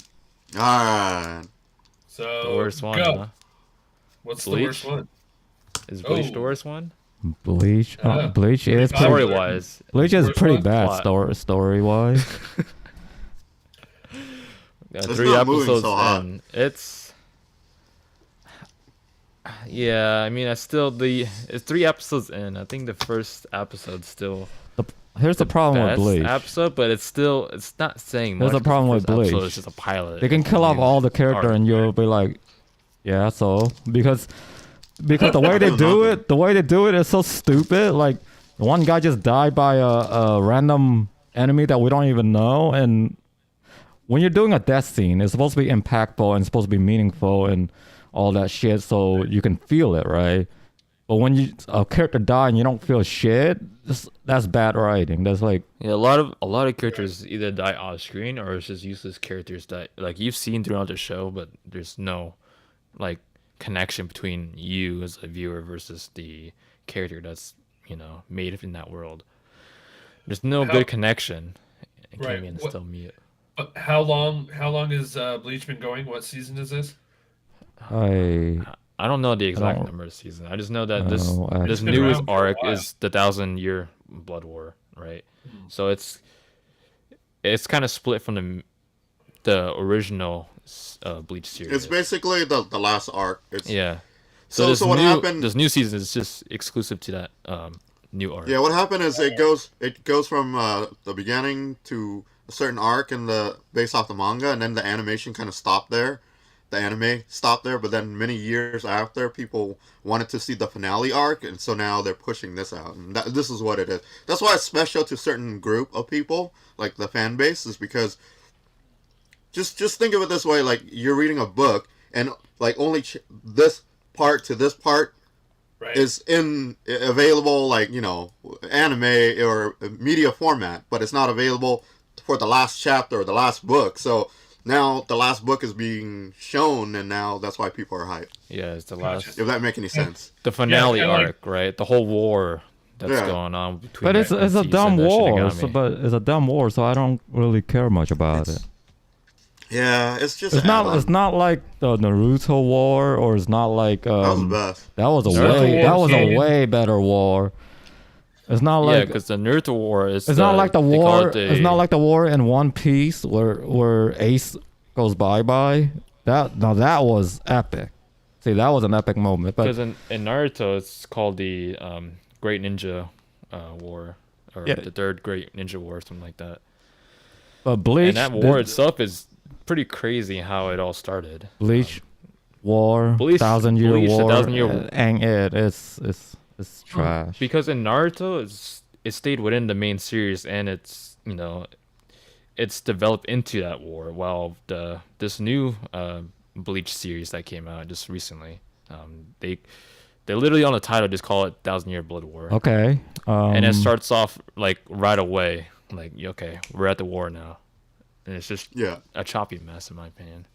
Alright. So The worst one, go. huh? What's Bleach? the worst one? Is Bleach the Oh. worst one? Bleach. Bleach is pretty, Story-wise. Bleach is Worst pretty one? bad story wise. Got It's 3 not moving episodes so hot. in. It's yeah. I mean, it's 3 episodes in. I think the first episode's still Here's the problem with best Bleach. episode, but it's not saying much. There's a 'cause problem the with first episode Bleach. is just a pilot. They can kill off New all the character arc. and you'll be like, yeah, so because the way they do it is so stupid. Like one guy just died by a random enemy that we don't even know, and when you're doing a death scene, it's supposed to be impactful and supposed to be meaningful and all that shit, so you can feel it, right? But when a character die and you don't feel shit, that's bad writing. That's like Yeah, a lot of characters either die off screen or it's just useless characters that like you've seen throughout the show, but there's no like connection between you as a viewer versus the character that's made in that world. There's no good connection. It Right. came in still mute. How long is Bleach been going? What season is this? I don't know the exact don't- number of seasons. I just know that Oh, this actually. It's been newest around for a arc while. is the 1,000-year Blood War, right? So it's kind of split from the original Bleach series. It's basically the last arc. Yeah. So what happened? This new season is just exclusive to that new arc. Yeah, what happened is it goes from the beginning to a certain arc based off the manga, and then the animation kind of stopped there. The anime stopped there, but then many years after, people wanted to see the finale arc, and so now they're pushing this out, and this is what it is. That's why it's special to a certain group of people, like the fan base, is because just think of it this way: like you're reading a book, and like only this part to this part Right. is available, like anime or media format, but it's not available for the last chapter or the last book. So now the last book is being shown, and now that's why people are hyped. Yeah, it's the last. If that make any sense. The finale Yeah, like- arc, right? The whole war that's Yeah. going on between. But it's a Season dumb and war. Shinigami. So I don't really care much about it. Yeah, it's just It's an not. add-on. It's not like the Naruto war, or it's not like That was the best. that was a Naruto War a way better war. It's not Yeah, like because the Naruto war is. it's not like the they call war. it It's not like the war in One Piece where Ace goes bye. That was epic. See, that was an epic moment. But Because in Naruto, it's called the Great Ninja War, or Yeah. the third Great Ninja War, something like that. But Bleach, And that war itself is pretty crazy how it all started. Bleach, War, Bleach- Thousand Year Bleach, the War, Thousand Year War. and it's trash. Because in Naruto, it stayed within the main series, and it's it's developed into that war. While this new Bleach series that came out just recently, they literally on the title just call it Thousand Year Blood War. Okay. And it starts off like right away, like okay, we're at the war now, and it's just a choppy mess in my opinion.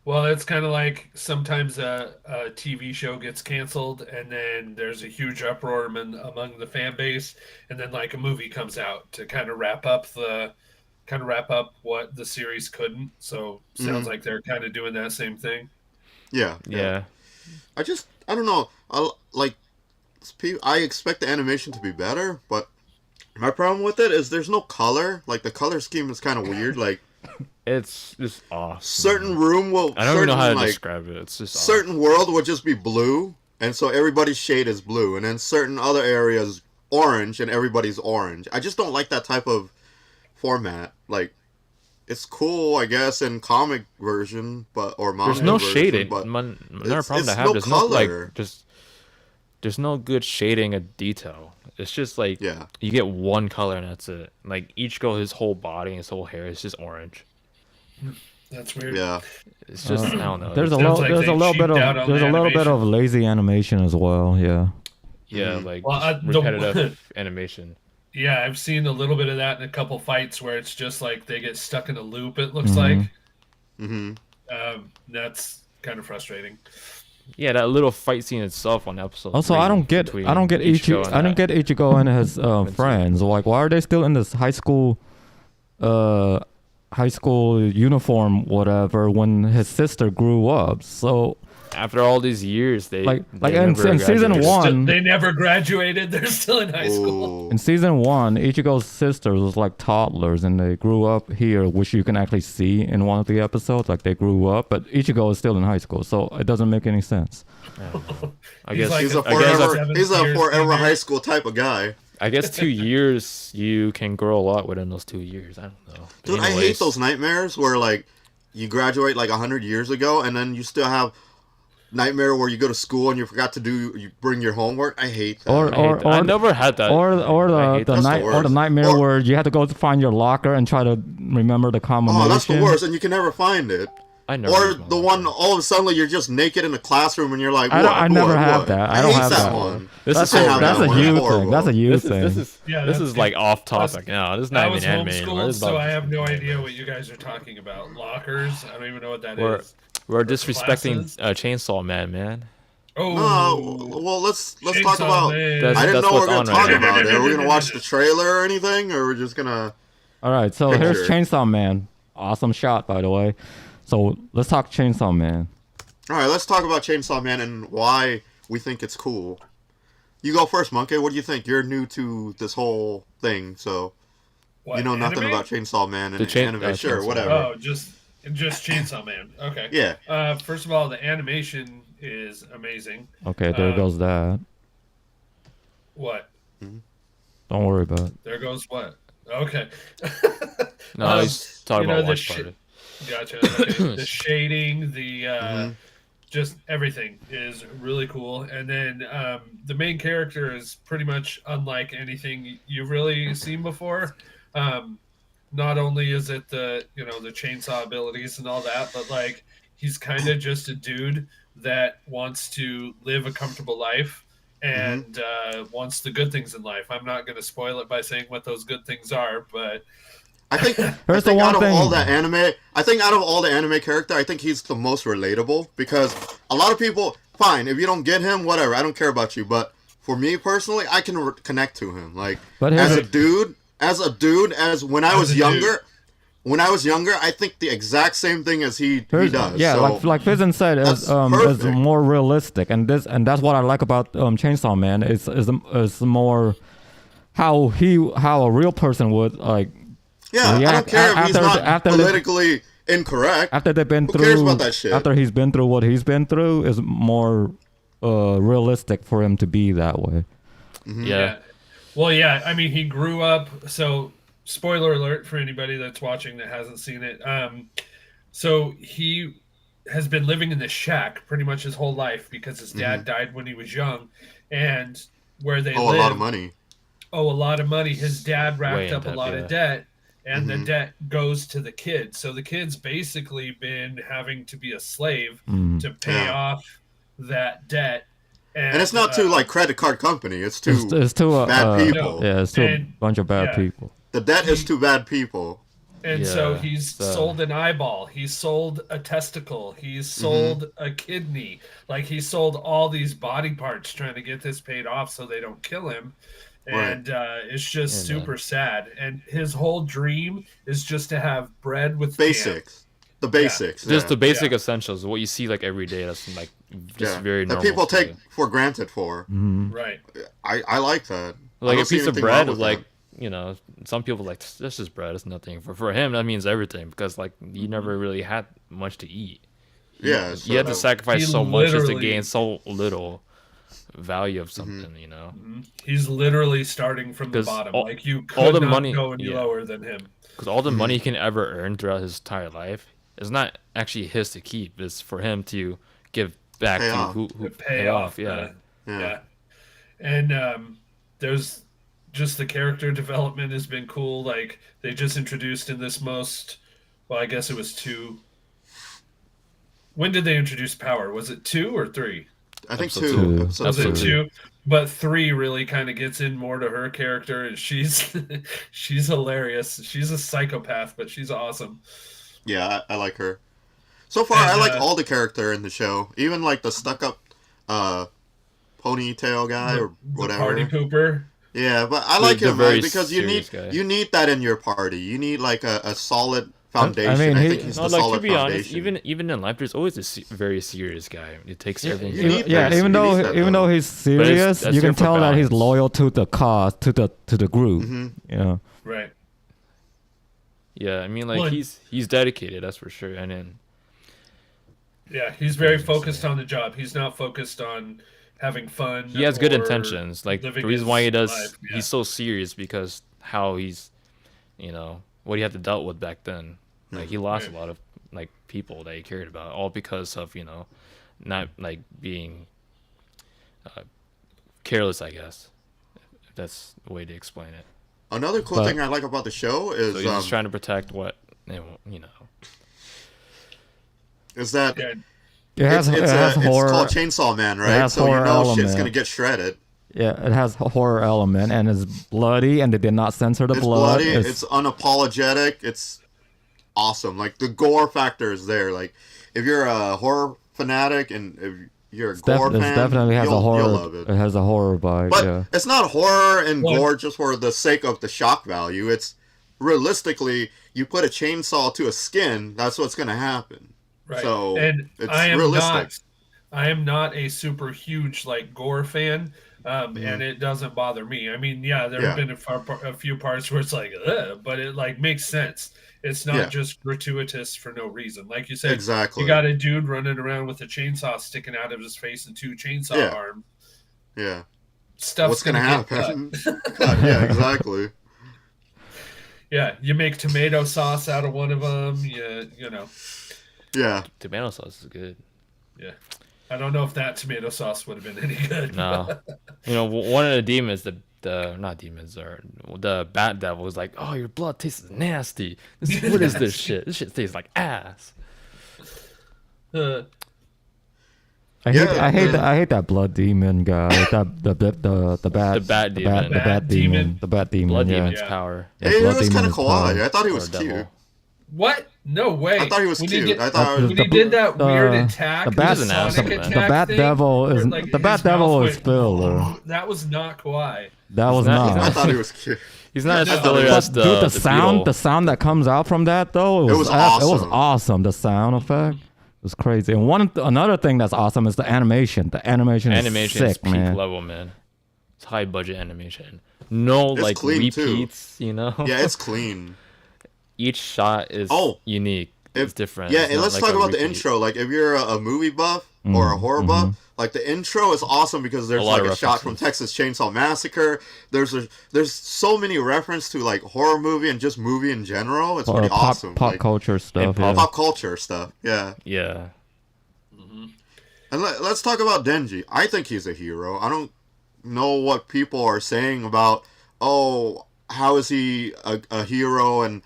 Well, it's kind of like sometimes a TV show gets canceled, and then there's a huge uproar among the fan base, and then like a movie comes out to kind of wrap up what the series couldn't. So sounds like they're kind of doing that same thing. Yeah. I don't know. I expect the animation to be better, but my problem with it is there's no color. Like the color scheme is kind of weird. Like it's just off. Certain room will. I don't even know how to describe it. It's just certain world will just be blue, and so everybody's shade is blue, and then certain other areas orange, and everybody's orange. I just don't like that type of format. Like, it's cool, I guess, in comic version, or manga there's no version, shading. but Another problem to have. no There's color. there's no good shading of detail. It's just like you get one color and that's it. Like his whole body and his whole hair is just orange. That's weird. Yeah, it's just I don't know. There's a little bit of lazy animation as well. Yeah. Yeah, like repetitive animation. Yeah, I've seen a little bit of that in a couple fights where it's just like they get stuck in a loop. It looks like. That's kind of frustrating. Yeah, that little fight scene itself on episode. Also, I don't get Ichigo and his friends. Like, why are they still in this high school uniform, whatever, when his sister grew up? So after all these years, they in season 1, they never graduated. They're still in high school. In season 1, Ichigo's sisters was like toddlers, and they grew up here, which you can actually see in one of the episodes. Like they grew up, but Ichigo is still in high school, so it doesn't make any sense. I guess he's a forever high school type of guy. I guess 2 years you can grow a lot within those 2 years. I don't know. Dude, I hate those nightmares where like you graduate like 100 years ago, and then you still have nightmare where you go to school and you forgot to you bring your homework. I hate that. I never had that. Or the nightmare where you have to go to find your locker and try to remember the combination. Oh, that's the worst, and you can never find it. I know. Or the one all of a sudden you're just naked in the classroom and you're like, I never have that. I don't have that one. That's a you thing. That's a you thing. This is like off topic now. This is not even anime anymore. So I have no idea what you guys are talking about. Lockers? I don't even know what that is. We're disrespecting Chainsaw Man. Oh, no. Well, let's talk about. Man. I didn't know we were gonna talk about it. Are we gonna watch the trailer or anything, or we're just gonna? All right. So here's Chainsaw Man. Awesome shot, by the way. So let's talk Chainsaw Man. All right, let's talk about Chainsaw Man and why we think it's cool. You go first, Monkey. What do you think? You're new to this whole thing, so you know nothing about Chainsaw Man and anime. Sure, whatever. Oh, just Chainsaw Man. Okay. Yeah. First of all, the animation is amazing. Okay, there goes that. What? Don't worry about it. There goes what? Okay. No, he's talking about Watch Party. Gotcha. Okay. The shading, just everything is really cool. And then the main character is pretty much unlike anything you've really seen before. Not only is it the chainsaw abilities and all that, but like he's kind of just a dude that wants to live a comfortable life and wants the good things in life. I'm not going to spoil it by saying what those good things are, but I think out of all the anime character, I think he's the most relatable because a lot of people, fine, if you don't get him, whatever, I don't care about you. But for me personally, I can connect to him. Like as a dude, when I was younger, I think the exact same thing as he does. Yeah, so like Fizzin said, is more realistic, and that's what I like about Chainsaw Man. Is more how a real person would like. Yeah, I don't care if he's not politically incorrect. After they've been Who cares about that shit? After he's been through what he's been through, is more realistic for him to be that way. Yeah. Well, yeah. I mean, he grew up. So, spoiler alert for anybody that's watching that hasn't seen it. So he has been living in this shack pretty much his whole life because his dad died when he was young, and where they live, a lot of money. A lot of money. His dad racked Way in up a debt, lot yeah. of debt, and the debt goes to the kid. So the kid's basically been having to be a slave to pay off that debt. And it's not to like credit card company. It's to It's to bad people. Yeah, it's to a And- bunch of bad yeah. people. The debt is to bad people. And so Yeah, he's so- sold an eyeball, he's sold a testicle, he's sold a kidney. Like he sold all these body parts trying to get this paid off so they don't kill him. And it's just Yeah, super sad. And his whole dream is just to have bread with jam. Basics. The basics. Just yeah. the basic essentials, what you see like every day. That's like just very that normal. people to take you. for granted for. Right. I like that. I Like don't a see piece of anything wrong bread, with like that. you know, some people like this is bread. It's nothing. For him, that means everything because like you never really had much to eat. Yeah, You had to sacrifice He so much just to literally- gain so little value of something. You know. He's literally starting from the 'Cause bottom. all- Like you all could the not money- go any yeah. lower than him. Because all the money he can ever earn throughout his entire life is not actually his to keep. It's for him to give back Pay to off. who To pay off. Yeah. Yeah. And there's just the character development has been cool. Like they just introduced in this well, I guess it was 2. When did they introduce Power? Was it 2 or 3? I think Episode 2. two. Episode Was it Absolutely. 2? But 3 really kind of gets in more to her character, and she's she's hilarious. She's a psychopath, but she's awesome. Yeah, I like her. So far, And, I like all the character in the show. Even like the stuck-up ponytail guy or The whatever. party pooper. Yeah, but I like the him, man, very because serious guy. you need that in your party. You need like a solid foundation. I, mean, think he's No, the like solid to be honest, foundation. even in life, there's always a very serious guy. It takes everything. you need Yeah, that. even You though need that, even though. though he's serious, that's you can here for tell that he's balance. loyal to the cause, to the group. Mm-hmm. You know. Right. Yeah, I mean, like Well, he's dedicated, that's for sure. And then Yeah, he's very focused on the job. He's not focused on having fun. he has good or intentions. Like the living reason why he his does, life, yeah. he's so serious because how he's, you know, what he had to dealt with back then. Like he lost Right. a lot of like people that he cared about, all because of not like being careless, I guess. If that's the way to explain it. Another cool But- thing I like about the show is So he's just trying to protect what is that Yeah, It has it's horror. called Chainsaw Man, right? has So you horror know shit's element. gonna get shredded. Yeah, it has a horror element and it's bloody, and they did not censor the It's blood. bloody. It's unapologetic. It's awesome. Like the gore factor is there. Like if you're a horror fanatic and if you're a gore it fan, definitely has a you'll horror. love it. It has a horror vibe. But yeah. it's not horror and Well- gore just for the sake of the shock value. It's realistically, you put a chainsaw to a skin, that's what's gonna happen. right. So and it's I am realistic. I am not a super huge like gore fan, and it doesn't bother me. I mean, yeah, there have Yeah. been a few parts where it's like, ugh, but it like makes sense. It's not Yeah. just gratuitous for no reason. Like you said, Exactly. you got a dude running around with a chainsaw sticking out of his face and 2 chainsaw Yeah. arms. Yeah. Stuff's What's gonna get happen? cut. Yeah, exactly. Yeah, you make tomato sauce out of one of them. You know. Yeah. tomato sauce is good. Yeah. I don't know if that tomato sauce would have been any good. No, one of the demons, the not demons or the bat devil was like, "Oh, your blood tastes nasty. What is this shit? This shit tastes like ass." I hate that blood demon guy. The bat demon. The bat demon. Blood yeah. demon's power. Yeah, Hey, it blood was demon kind of is kawaii. power. I thought he Or was devil. cute. What? No way. I thought he was When cute. did- I thought it was when he did that weird the- attack, the bat- the Sonic Sonic the attack bat thing, devil where, is- like, the bat his devil mouth is went, filler. That was not kawaii. That was not- not. I thought he was cute. He's not as No. filler But as the dude, the beetle. sound that comes out from that though, it was It was awesome. awesome. The sound effect was crazy. And another thing that's awesome is the animation. The animation is Animation is sick, peak man. level, man. It's high budget animation. No It's like clean, too. repeats, Yeah, it's clean. Each shot is Oh, unique. It's different. Yeah, It's and not let's like talk a about the repeat. intro. Like, if you're a movie buff, or a horror buff, like the intro is awesome because there's lot like of a shot from references. Texas Chainsaw Massacre. There's so many reference to like horror movie and just movie in general. It's pretty awesome. Pop Like, culture stuff. pop- Yeah. pop culture stuff. Yeah. Yeah. And let's talk about Denji. I think he's a hero. I don't know what people are saying about, oh, how is he a hero? And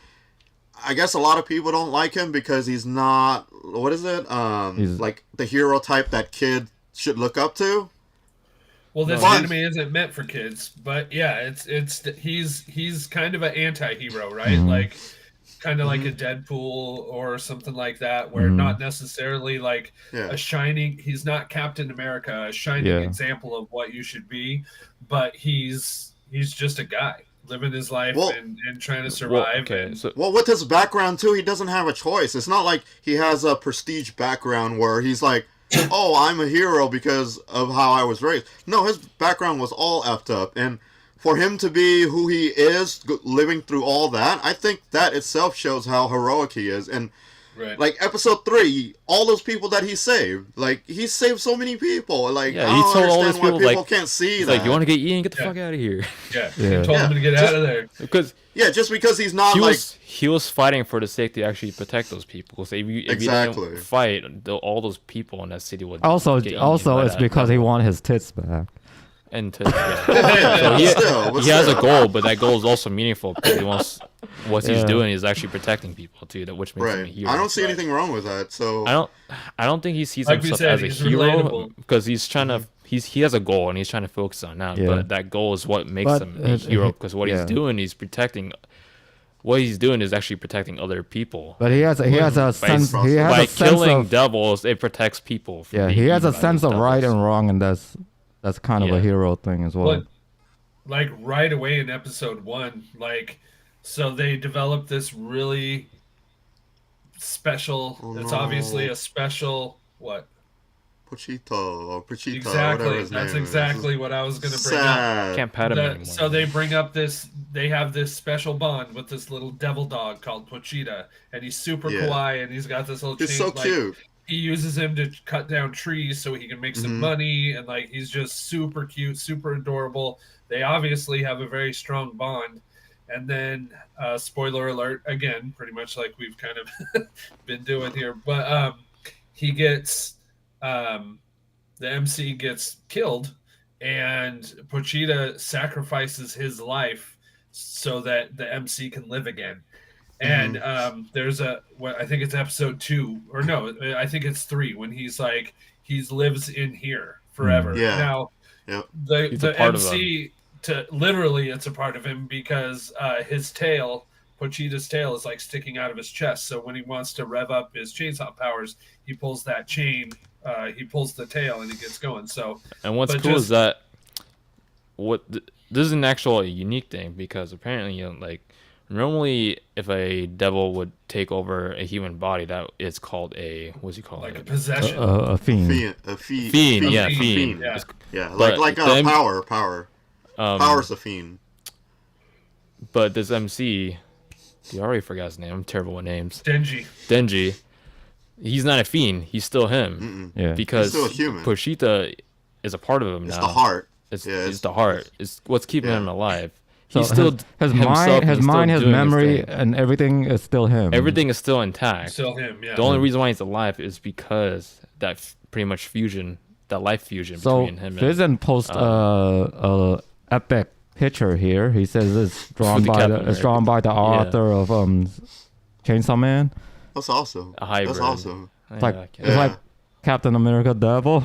I guess a lot of people don't like him because he's not, what is it? He's- Like the hero type that kid should look up to. Well, this But- anime isn't meant for kids, but yeah, he's kind of an anti-hero, right? Like kind of like a Deadpool or something like that, where not necessarily like Yeah. a shining. He's not Captain America, a shining Yeah. example of what you should be, but he's just a guy living his life Well- and trying to Well, survive. okay. and- So Well, with his background too, he doesn't have a choice. It's not like he has a prestige background where he's like, oh, I'm a hero because of how I was raised. No, his background was all effed up. And for him to be who he is, living through all that, I think that itself shows how heroic he is. And right. like episode 3, all those people that he saved, like he saved so many people. Like Yeah, I he don't told all understand these why people, people like- can't see he's that. like, you want to get eaten? Get the Yeah. fuck out of here. yeah, Yeah. he told him to get out of there. Because Yeah, just because he's not he like was fighting for the sake to actually protect those people. So if you Exactly. didn't fight, all those people in that city would Also, get eaten by it's that because he devil. wanted his tits back. And to, yeah. So he has a goal, but that goal is also meaningful because he wants what he's Yeah. doing is actually protecting people too, which makes him a right. hero. I don't see anything wrong with that. So I don't think he sees Like we himself said, as a he's hero relatable. because he's trying to he has a goal and he's trying to focus on that. Yeah. But that goal is what makes But, him a hero because what yeah. he's doing, he's protecting. What he's doing is actually protecting other people. But he has a sense. He has By a sense killing of devils, it protects people. From yeah. being He has a eaten by sense those of right devils. and wrong, and that's kind of a Yeah. hero thing as well. But like right away in episode 1, like so they developed this really special. It's obviously a special what? Pochito, whatever Exactly. his That's name is. exactly what I was going to bring up. Sad. Can't pat him anymore. So they bring up this. They have this special bond with this little devil dog called Pochita, and he's super Yeah. kawaii, and he's got this little. He's chain, so like, cute. He uses him to cut down trees so he can make some Mhm. money, and like he's just super cute, super adorable. They obviously have a very strong bond. And then, spoiler alert, again, pretty much like we've kind of been doing here, but he gets the MC gets killed, and Pochita sacrifices his life so that the MC can live again. And there's I think it's episode 2, or no, I think it's 3, when he's like he lives in here forever. Yeah. Now Yep. He's a the part of MC literally it's a part of him because his tail, Pochita's tail, is like sticking out of his chest. So when he wants to rev up his chainsaw powers, he pulls that chain. He pulls the tail and he gets going. So And what's but cool just- is that this is an actual unique thing because apparently, like normally, if a devil would take over a human body, that is called a what's he called? like a possession. A fiend. Fiend, yeah, fiend. Yeah. Yeah, But like the M- power. Power's a fiend. But this MC, you already forgot his name. I'm terrible with names. Denji. He's not a fiend. He's still him. Yeah. Because He's still a human. Pochita is a part of him It's now. the heart. It's, Yeah, it's the heart. It's what's keeping yeah. him alive. So He's still his himself mind, and his he's still mind, his doing memory, thing. and everything is still him. Everything is still intact. Still him, yeah. The only reason why he's alive is because that pretty much fusion, that life fusion So between him and Fizen post epic picture here. He says it's drawn the by Captain it's drawn by the author of Chainsaw Man. That's awesome. a hybrid. That's awesome. It's like Yeah, it's like Captain America Devil.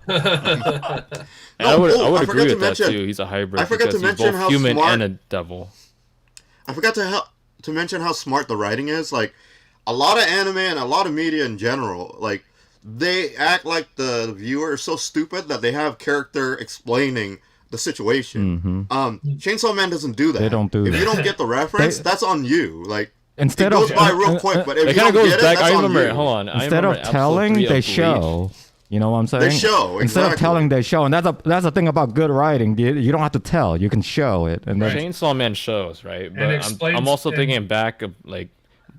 And I would I agree forgot to with that mention- too. He's a hybrid I forgot to because he's mention both how human smart- and a devil. I forgot to mention how smart the writing is. Like, a lot of anime and a lot of media in general, like, they act like the viewer is so stupid that they have character explaining the situation. Chainsaw Man doesn't do that. They don't do if that. you don't get the reference, They- that's on you. Like, Instead it goes of by real quick, but if It you kind don't of goes get back. it, that's I on remember. you. Hold on. I instead remember of episode telling, 3 of they Bleach. show. You know what I'm saying? show, Instead of exactly. telling, they show, and that's the thing about good writing. You don't have to tell; you can show it. And then Chainsaw Man shows, right? But explains- I'm also and- thinking back of like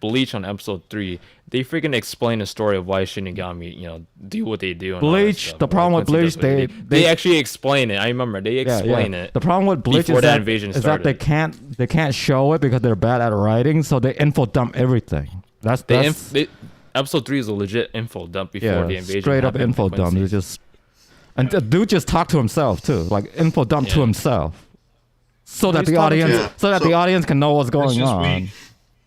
Bleach on episode 3, they freaking explain the story of why Shinigami, do what they do. And all that Bleach, stuff. the problem with Quincy Bleach, does they actually explain it. I remember they explain it. The problem with Bleach before is that that, invasion is that they can't show it because they're bad at writing, so they info dump everything. That's episode 3 is a legit info dump before the invasion. Straight up happened info to dump. Quincy. It's just, and the dude just talked to himself too, like info dump to himself, so that He's the talking audience, to- so that the audience can know what's going on.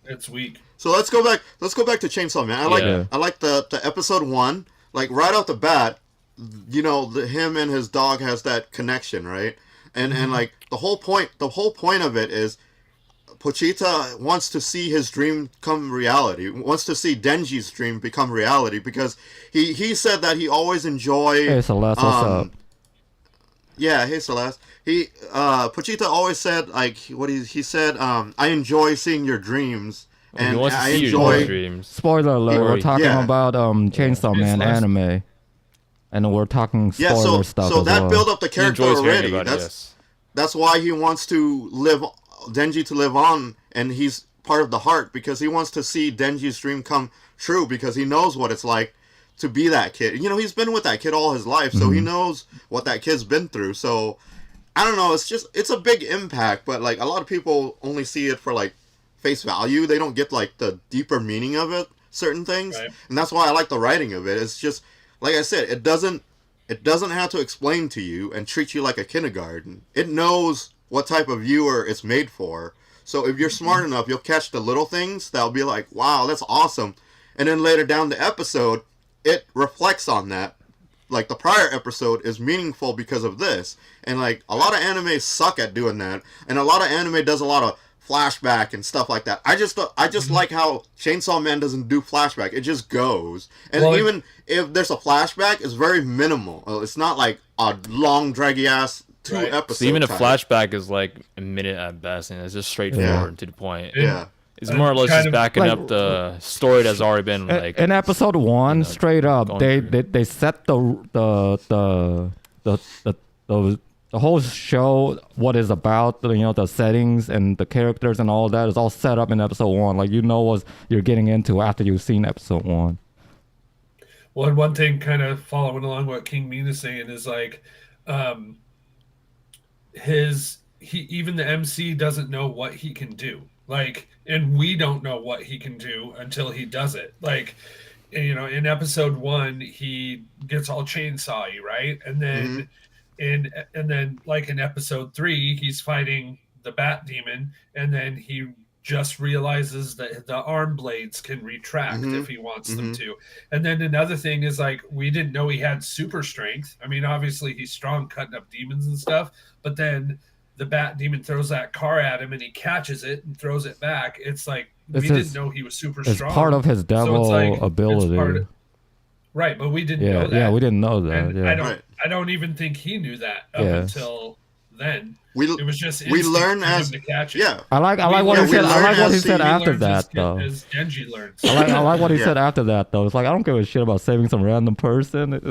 It's weak. So let's go back to Chainsaw Man. I like the episode 1. Like right off the bat, him and his dog has that connection, right? And like the whole point of it is Pochita wants to see his dream come reality. Wants to see Denji's dream become reality because he said that he always enjoyed. Hey Celeste, what's up? Yeah, hey Celeste. Pochita always said like he said I enjoy seeing your dreams. And I enjoy dreams. Spoiler alert, we're talking about Chainsaw Man anime. And we're talking spoiler stuff so as that well. built up the character already. That's why he wants to Denji to live on, and he's part of the heart because he wants to see Denji's dream come true because he knows what it's like to be that kid. He's been with that kid all his life, so he knows what that kid's been through. So I don't know, it's a big impact, but like a lot of people only see it for like face value. They don't get like the deeper meaning of it, certain things. Right. And that's why I like the writing of it. It's just like I said, it doesn't have to explain to you and treat you like a kindergarten. It knows what type of viewer it's made for. So if you're smart enough, you'll catch the little things that'll be like, wow, that's awesome. And then later down the episode, it reflects on that. Like the prior episode is meaningful because of this. And like a lot of anime suck at doing that. And a lot of anime does a lot of flashback and stuff like that. I just like how Chainsaw Man doesn't do flashback. It just goes. And even if there's a flashback, it's very minimal. It's not like a long draggy ass 2 episodes. So even a flashback is like a minute at best, and it's just straightforward and to the point. Yeah. It's more or less just backing up the story that's already been like in episode 1, straight up, they set the whole show, what it's about, the settings and the characters and all that is all set up in episode 1. Like what you're getting into after you've seen episode 1. Well, and one thing kind of following along what King Mean is saying is like, even the MC doesn't know what he can do. Like, and we don't know what he can do until he does it. Like, in episode 1, he gets all chainsaw-y, right? And then and then like in episode 3, he's fighting the Bat Demon, and then he just realizes that the arm blades can retract if he wants them to. And then another thing is like, we didn't know he had super strength. I mean, obviously he's strong cutting up demons and stuff, but then the Bat Demon throws that car at him and he catches it and throws it back. It's like, we didn't know he was super strong. It's part of his devil ability. Right, but we didn't know that. Yeah, we didn't know that. And I don't even think he knew that up until then. It was just we learn as to catch it. Yeah. I like what he said. I like what he said after that though. As Denji learns. I like what he said after that though. It's like, I don't give a shit about saving some random person.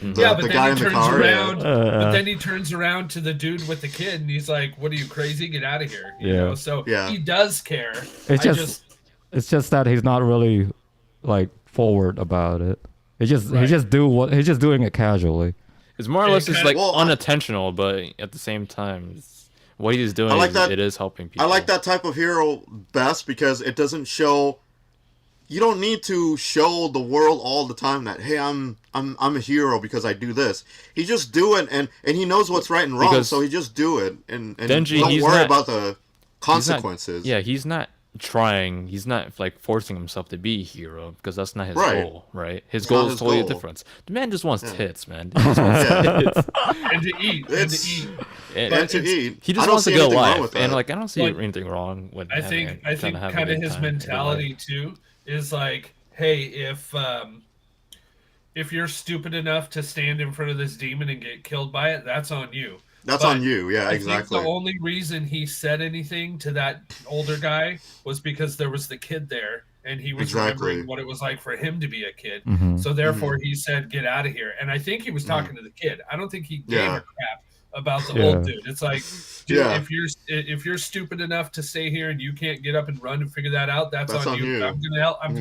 Yeah, but then he turns around. But then he turns around to the dude with the kid, and he's like, "What are you, crazy? Get out of here!" You know. So he does care. It's just that he's not really like forward about it. He's just doing it casually. It's more or less just like unintentional, but at the same time, what he's doing it is helping people. I like that type of hero best because it doesn't show. You don't need to show the world all the time that, hey, I'm a hero because I do this. He just do it, and he knows what's right and wrong, so he just do it, and Denji, don't worry about the consequences. He's not trying. He's not like forcing himself to be a hero because that's not his goal, right? His goal is totally different. The man just wants tits, man. He just wants tits. And to eat. And to eat. He just wants a good life, and like I don't see anything wrong with. I think kind of his mentality too is like, hey, if you're stupid enough to stand in front of this demon and get killed by it, that's on you. That's on you, yeah, exactly. I think the only reason he said anything to that older guy was because there was the kid there, and he was remembering what it was like for him to be a kid. So therefore he said, get out of here. And I think he was talking to the kid. I don't think he gave a crap about the Yeah. old dude. It's like, dude, Yeah. if you're stupid enough to stay here and you can't get up and run and figure that out, that's on you. I'm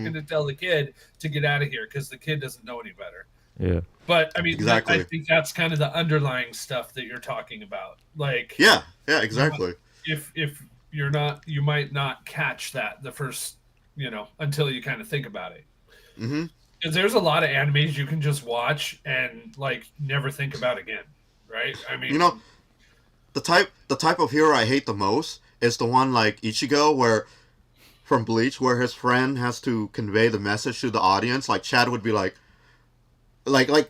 gonna tell the kid to get out of here because the kid doesn't know any better. Yeah. But I mean, Exactly. I think that's kind of the underlying stuff that you're talking about. Like, Yeah, exactly. if you're not, you might not catch that the first, until you kind of think about it. Mm-hmm. Because there's a lot of animes you can just watch and like never think about again, right? I mean, the type of hero I hate the most is the one like Ichigo, where from Bleach, where his friend has to convey the message to the audience. Like Chad would be like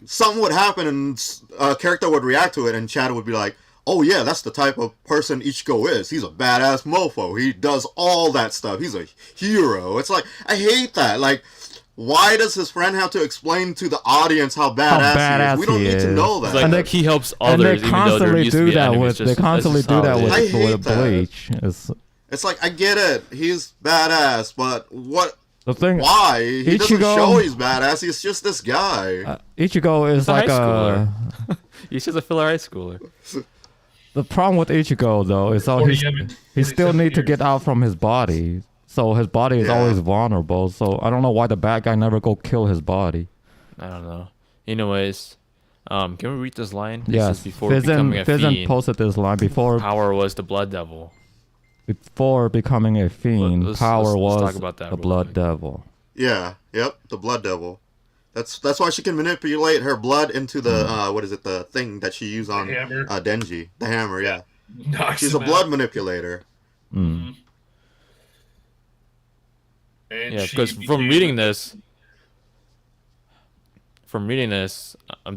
something would happen and a character would react to it, and Chad would be like, "Oh yeah, that's the type of person Ichigo is. He's a badass mofo. He does all that stuff. He's a hero." It's like, I hate that. Like, why does his friend have to explain to the audience how badass he is? We don't need to know that. It's like he helps others, even though there used to be enemies. They constantly do that I hate with that. Bleach. It's like, I get it. He's badass, but what? The thing, why? He doesn't Ichigo- show he's badass. He's just this guy. Ichigo is He's a like high a. schooler. He's just a filler high schooler. The problem with Ichigo though is he still need to get out from his body, so his body is always vulnerable. So I don't know why the bad guy never go kill his body. I don't know. Anyways, can we read this line? This Yes, is before becoming a Fizzin fiend. posted this line before. Power was the blood devil. Before becoming a fiend, Let's power talk was about that the real blood quick. devil. Yeah. Yep. The blood devil. That's why she can manipulate her blood into the what is it? The thing that she used on hammer. Denji. The hammer. Yeah. Knocks She's a him blood out. manipulator. And Yeah, she because from reading this, I'm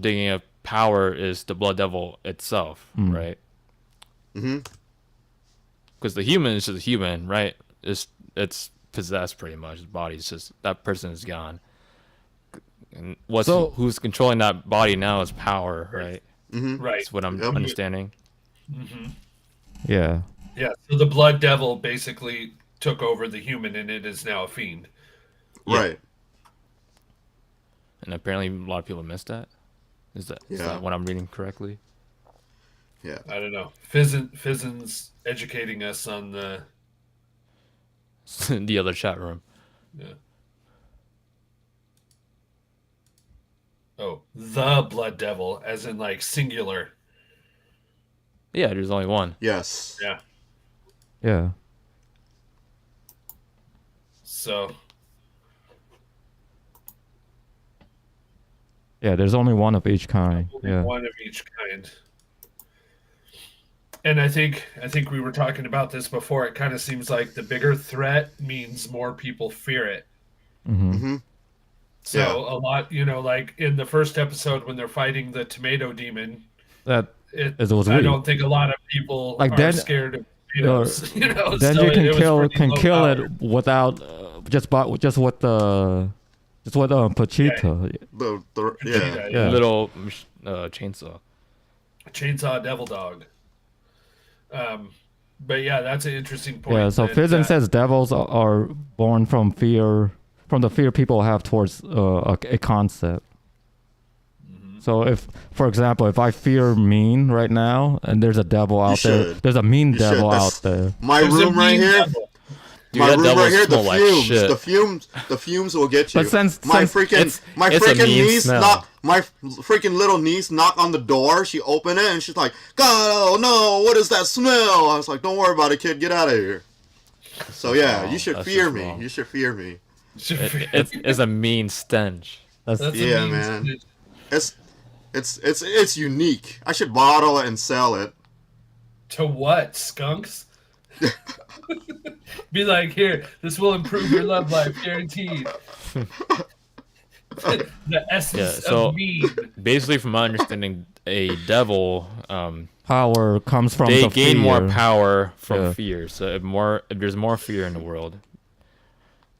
thinking of power is the blood devil itself, right? Mm-hmm. Because the human is just a human, right? It's possessed pretty much. His body's just, that person is gone. And who's controlling that body now is power, right? Mm-hmm. Right. That's what I'm understanding. Mm-hmm. Yeah. Yeah. So the blood devil basically took over the human, and it is now a fiend. Right. And apparently a lot of people missed that. Is that what I'm reading correctly? Yeah. I don't know. Fizzin's educating us on the the other chat room. Yeah. Oh, the blood devil, as in like singular. Yeah, there's only one. Yes. Yeah. Yeah. So. Yeah, there's only one of each kind. Yeah. One of each kind. And I think we were talking about this before. It kind of seems like the bigger threat means more people fear it. Mm-hmm. Mm-hmm. So a lot, like in the first episode when they're fighting the tomato demon, That it was I weak. don't think a lot of people Like are then- scared of tomatoes. Then so you it can was kill pretty low it power. without just with Pachita. Yeah. Little chainsaw. Chainsaw Devil Dog. But yeah, that's an interesting point. Yeah, so that, Fizzin says devils are born from the fear people have towards a concept. Mm-hmm. So if, for example, if I fear mean right now, and there's a devil out there, should. there's a mean You devil should. out That's- there. My There's a room right mean here. devil. Dude, My that room devil right here. The smell like fumes. shit. The fumes will get you. But since my it's a freaking mean niece smell. knock my freaking little niece knocked on the door. She opened it and she's like, "God, oh no, what is that smell?" I was like, "Don't worry about it, kid. Get out of here." So yeah, wrong. you should That's fear just me. wrong. You should fear me. It's a mean stench. That's a Yeah, mean man. stench. It's unique. I should bottle it and sell it. To what? Skunks? Be like, here, this will improve your love life, guaranteed. The essence so of mean. basically, from my understanding, a devil, Power comes from they the gain more fear. power from Yeah. fear. So if there's more fear in the world,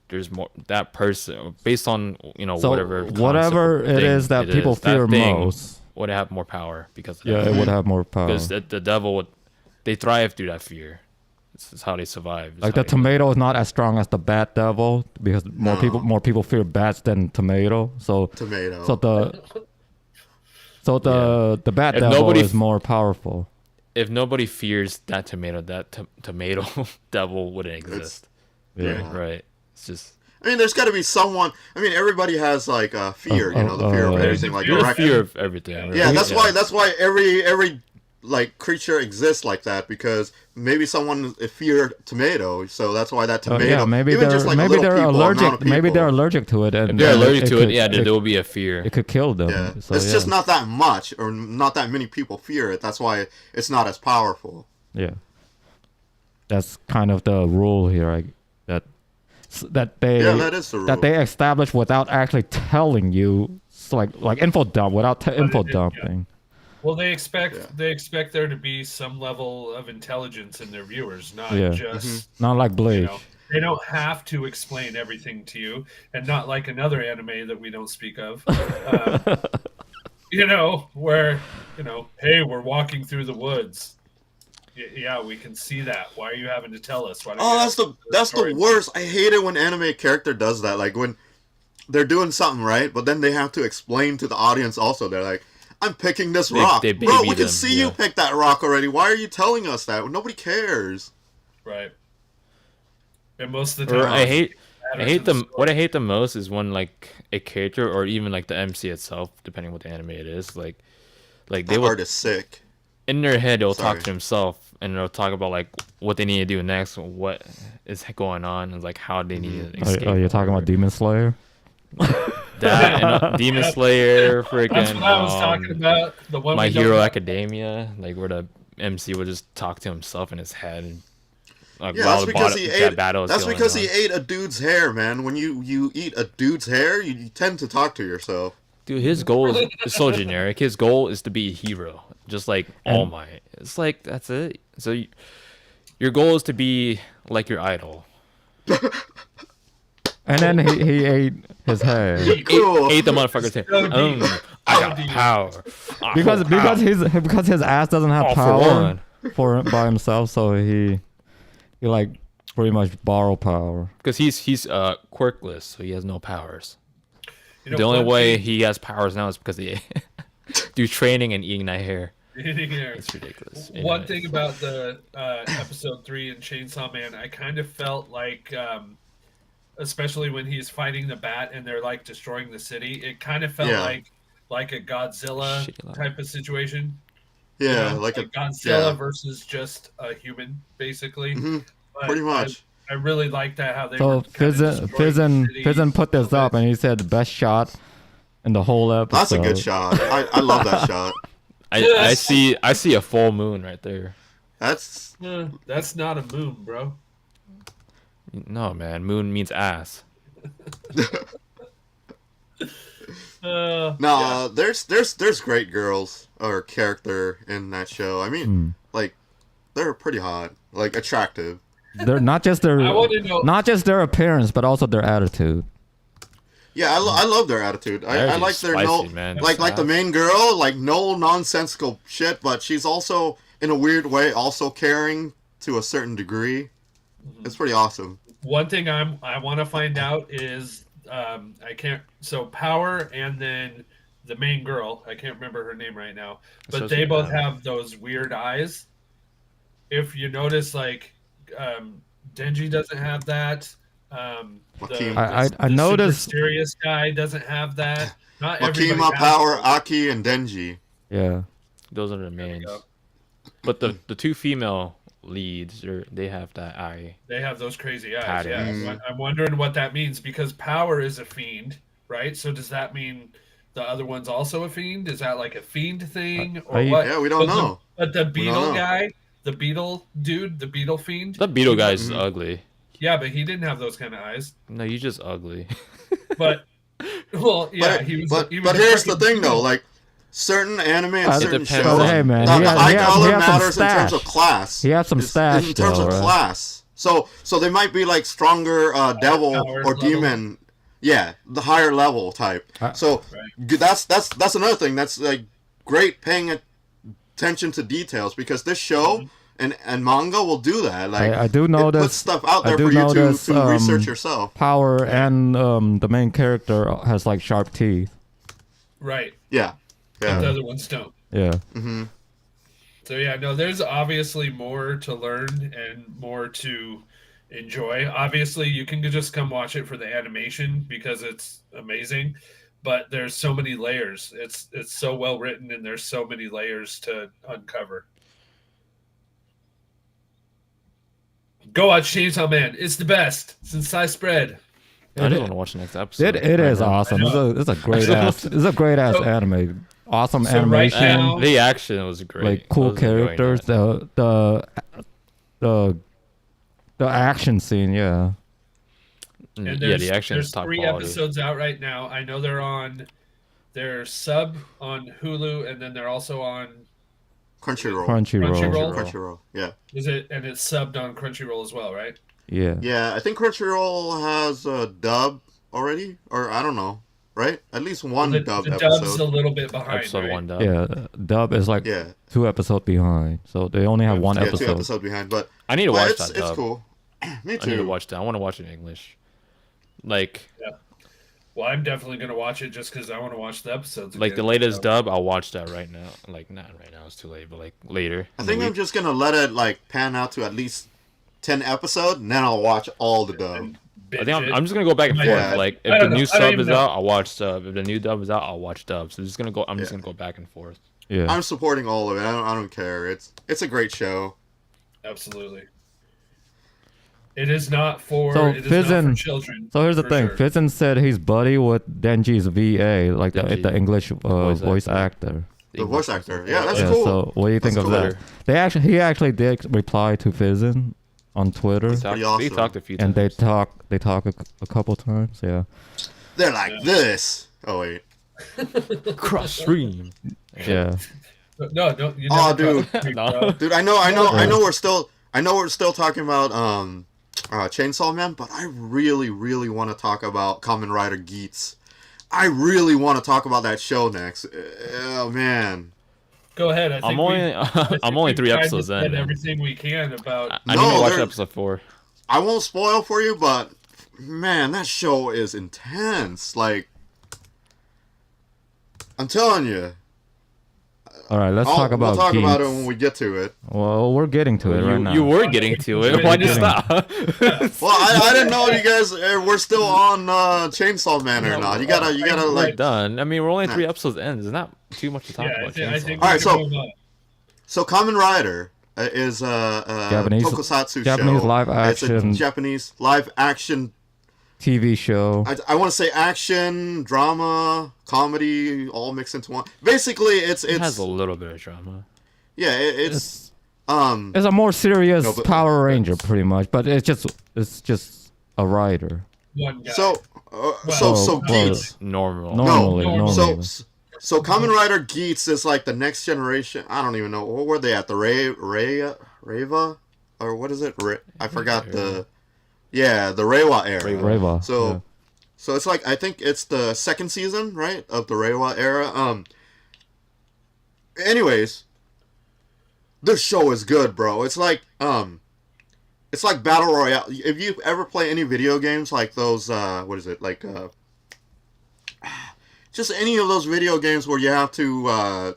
there's more that person based on So whatever concept whatever or it thing is that people is, fear that thing most. would have more power because of Yeah, that. it would have more power. Because the devil they thrive through that fear. This is how they survive. It's Like how the tomato is not as strong as the bat devil because No. more people fear bats than tomato. So Tomato. So the bat If devil nobody is more powerful. if nobody fears that tomato, that tomato devil wouldn't exist. Yeah. Right. It's just. I mean, there's got to be someone. I mean, everybody has like fear, the fear of everything, like There's direction. fear of everything. Right? Yeah, that's why every like creature exists like that, because maybe someone feared tomato, so that's why that tomato. yeah, maybe even they're just like maybe a they're little amount of allergic. Maybe people. they're allergic to it, and If they're allergic to it, could- there will be a fear. It could kill them. Yeah, So, it's just not that much, or not that many people fear it. That's why it's not as powerful. Yeah, that's kind of the rule here. That they that is the rule. that they establish without actually telling you. It's like info dump without info dumping. Well, they expect there to be some level of intelligence in their viewers, not Yeah. just Not like Bleach. They don't have to explain everything to you, and not like another anime that we don't speak of. Where hey, we're walking through the woods. Yeah, we can see that. Why are you having to tell us? Why don't you That's the worst. I hate it when anime character does that. Like when they're doing something right, but then they have to explain to the audience also. They're like, I'm picking this rock. they Bro, we baby can them, see you pick that rock already. Why are you telling us that? Nobody cares. Right. And most of the Or time, I hate what I hate the most is when like a character or even like the MC itself, depending what the anime it is, like they will artist sick. In their head they'll talk Sorry. to himself and they'll talk about like what they need to do next, what is going on, and like how they need to escape. Oh, you're talking about Demon Slayer? That and Demon Slayer, freaking. That's what I was talking about. The one My we don't Hero know. Academia, like where the MC would just talk to himself in his head. And, like, Yeah, while that's the because bot- he that ate. battle is That's going because on. he ate a dude's hair, man. When you eat a dude's hair, you tend to talk to yourself. Dude, his goal is so generic. His goal is to be a hero, just like All Might. It's like that's it. So your goal is to be like your idol. And then he ate his hair Ate the motherfucker's hair. I got power. Because his ass doesn't have All for power one. by himself, so he like pretty much borrow power. Because he's quirkless, so he has no powers. You know, The only one way thing- he has powers now is because he do training and eating that hair. It's It's ridiculous. One Anyways. thing about the episode 3 in Chainsaw Man, I kind of felt like, especially when he's fighting the bat and they're like destroying the city, it kind of felt Yeah. like a Godzilla type of situation. Yeah, You know, like a Godzilla yeah. versus just a human, basically. Mhm, But pretty much. I really like that how they So were kind of destroying the city. Fizzin put this up, and he said the best shot in the whole episode. That's a good shot. I love that shot. I see a full moon right there. That's That's not a moon, bro. No, man. Moon means ass. no. There's great girls or character in that show. I mean, like they're pretty hot, like attractive. They're not just their I wanna know- not just their appearance, but also their attitude. Yeah, I love their attitude. I They're like just their spicy, no, man. like the main girl, like no nonsensical shit, but she's also in a weird way also caring to a certain degree. It's pretty awesome. One thing I want to find out is Power and then the main girl, I can't remember her name right now, but So they it's both bad. have those weird eyes. If you notice, like Denji doesn't have that. Makim. I super noticed. mysterious guy doesn't have that. Not everybody Makima, has Power, those. Aki, and Denji. Yeah. Those are the mains. But the two female leads, they have that eye. They have those crazy eyes. Patterns. Yeah, I'm wondering what that means because Power is a fiend, right? So does that mean the other one's also a fiend? Is that like a fiend thing or what? Yeah, we don't But know. But the We don't beetle know. guy, the beetle dude, the beetle fiend. The beetle guy's ugly. Yeah, but he didn't have those kind of eyes. No, you just ugly. But well, yeah, but, he was. but, he was but a here's the freaking thing though, beetle. like certain anime and It certain depends shows, on- Hey, man, the he had- eye he had- color he had some matters in terms of stash. class. He had some It's- stash, in terms though, of right? class. So they might be like stronger devil Power or level. demon. Yeah, the higher level type. So that's another thing. That's like great paying attention to details because this show and manga will do that. Like I do it notice puts stuff out I there do for you notice, to research yourself. Power and the main character has like sharp teeth. Right. Yeah. But Yeah. the other ones don't. Yeah. Mm-hmm. So yeah, no, there's obviously more to learn and more to enjoy. Obviously, you can just come watch it for the animation because it's amazing, but there's so many layers. It's so well written and there's so many layers to uncover. Go watch Chainsaw Man. It's the best since sliced bread. I just want to watch the next episode. It is now. awesome. It's a great ass. It's a great ass anime. Awesome animation. Right now, The action was great. Like cool I was enjoying characters. that. The action scene. Yeah. and Yeah, the action there's is top 3 quality. episodes out right now. I know they're sub on Hulu, and then they're also on Crunchyroll. Crunchyroll. Yeah. Is it? And it's subbed on Crunchyroll as well, right? Yeah. Yeah, I think Crunchyroll has a dub already, or I don't know, right? At least one The dub dub's episode. a little bit behind. Episode right? 1 dub. Yeah. Dub is like Yeah. 2 episodes behind, so they only have one Yeah, episode. 2 episodes behind, but I need to but watch it's, that it's dub. cool. Me I need to too. watch that. I want to watch it in English. Like, Well, I'm definitely gonna watch it just because I want to watch the episodes. like the again, latest so. dub, I'll watch that right now. Like, not right now, it's too late, but like later. I in the think I'm week. just gonna let it like pan out to at least 10 episodes, and then I'll watch all the dub. I think I'm just gonna go back and forth. Yeah. Like, I if the don't new know. I don't sub even is know. out, I'll watch sub. If the new dub is out, I'll watch dub. So just gonna go. I'm just gonna go back and forth. Yeah. I'm supporting all of it. I don't care. It's a great show. Absolutely. It is not for So it is not for Fizzin. children. So here's the for thing. sure. Fizzin said he's buddy with Denji's VA, like the Denji. English Voice voice actor. actor. The voice actor. Yeah, that's Yeah. cool. So what do you think That's of cool. that? He actually did reply to Fizzin on Twitter, We pretty talked, we awesome. talked a few and times. they talk a couple times. Yeah. They're like this. Oh wait. Cross stream. Yeah. No, don't. You Oh, never dude. talk to me, No. bro. Dude, I know we're still talking about Chainsaw Man, but I really want to talk about Kamen Rider Geats. I really want to talk about that show next. Oh man. Go ahead. I think I'm only I'm only we've 3 tried to episodes said in. man. everything we can about. I No, need to watch there- episode 4. I won't spoil for you, but man, that show is intense. Like, I'm telling you. All right. Let's talk about We'll talk about it Geats. when we get to it. Well, we're getting to it right now. You were getting to it. Why'd you stop? Well, I didn't know you guys were still on Chainsaw Man or not. You gotta We're like. done. I mean, we're only 3 episodes in. There's not too much to talk Yeah, I about. think, I Chainsaw. think All we right, can so- move on. So Kamen Rider is a Japanese- tokusatsu Japanese show. live It's a action- Japanese live action. TV show. I want to say action, drama, comedy, all mixed into one. Basically, It has it's a little bit of drama. yeah, it's It's a more serious No, but- Power Ranger, pretty much, but it's just a rider. One guy. so well, Geats. Normal. Normally. So Kamen Rider Geats is like the next generation. I don't even know what were they at the Reva or what is it? I forgot the Reiwa era. Reiwa, So yeah. so it's like I think it's the second season, right, of the Reiwa era. Anyways, this show is good, bro. It's like battle royale. If you ever play any video games like those, what is it like? Just any of those video games where you have to,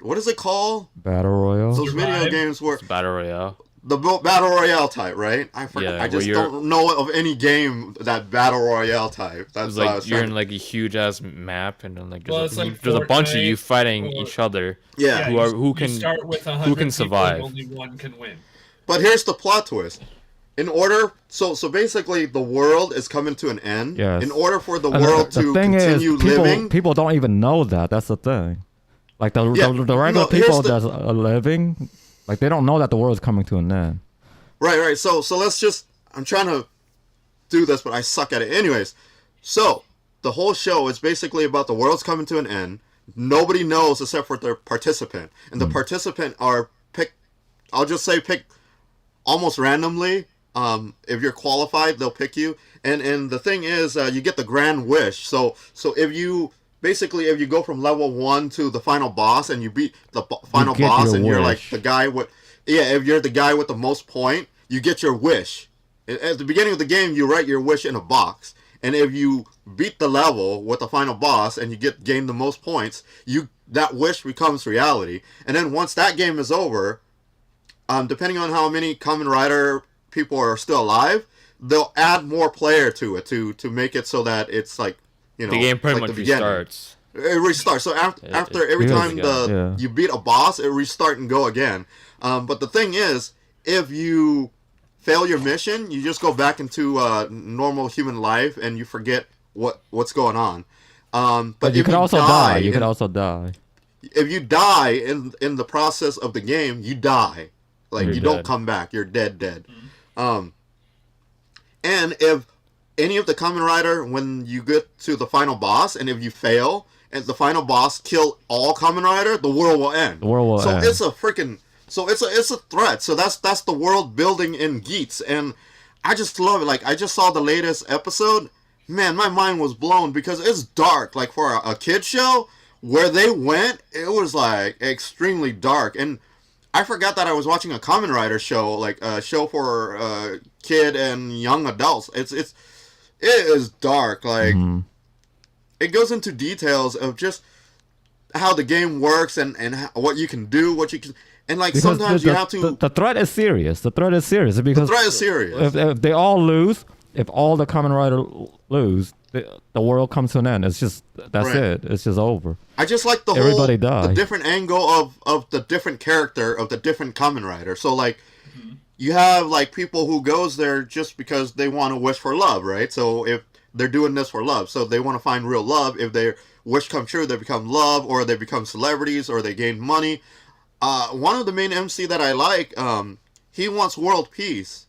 what is it called? Battle Royale. Those video Survive. games where Battle Royale. the battle royale type, right? I forgot. Yeah, I just where you're- don't know of any game that battle royale type. That's It's why I like was you're trying in like a huge ass map, and then like Well, there's, it's like there's a bunch of Fortnite you fighting or- each other. Yeah. who you can start with 100 who can people, survive. Only one can win. But here's the plot twist. In order, so basically, the world is coming to an end. Yes. In order for the And world the to thing continue is, people, living, people don't even know that. That's the thing. Like the Yeah, regular no, here's people the- that's living, like they don't know that the world is coming to an end. right. So let's just. I'm trying to do this, but I suck at it. Anyways, so the whole show is basically about the world's coming to an end. Nobody knows except for their participant, and the participant are picked. I'll just say pick almost randomly. If you're qualified, they'll pick you. And the thing is, you get the grand wish. So if you go from level 1 to the final boss and you beat the final get boss your and you're like wish. the guy with if you're the guy with the most point, you get your wish. At the beginning of the game, you write your wish in a box. and if you beat the level with the final boss and you gain the most points, that wish becomes reality. And then once that game is over, depending on how many Kamen Rider people are still alive, they'll add more player to it to make it so that it's like, you know, The game pretty like much the beginning. restarts. It restarts. So after every It time goes you beat a boss, it restart and go again. But the thing is, if you fail your mission, you just go back into normal human life and you forget what's going on. But you if could also die. You in- could also die. if you die in the process of the game, you die. Like You're you don't dead. come back. You're dead. And if any of the Kamen Rider, when you get to the final boss, and if you fail, and the final boss kill all Kamen Rider, the world will end. The world will so end. it's a freaking. So it's a threat. So that's the world building in Geats, and I just love it. Like I just saw the latest episode. Man, my mind was blown because it's dark. Like for a kid show, where they went, it was like extremely dark. And I forgot that I was watching a Kamen Rider show, like a show for kid and young adults. It is dark. Like it goes into details of just how the game works and what you can do, what you can. And like Because sometimes you have to. The threat is serious. The threat is serious because The threat is serious. If they all lose, if all the Kamen Rider lose, the world comes to an end. It's just that's Right. it. It's just over. I just like the Everybody whole die. the different angle of the different character of the different Kamen Rider. So like you have like people who goes there just because they want to wish for love, right? So if they're doing this for love, so they want to find real love. If their wish come true, they become love, or they become celebrities, or they gain money. One of the main MC that I like, he wants world peace,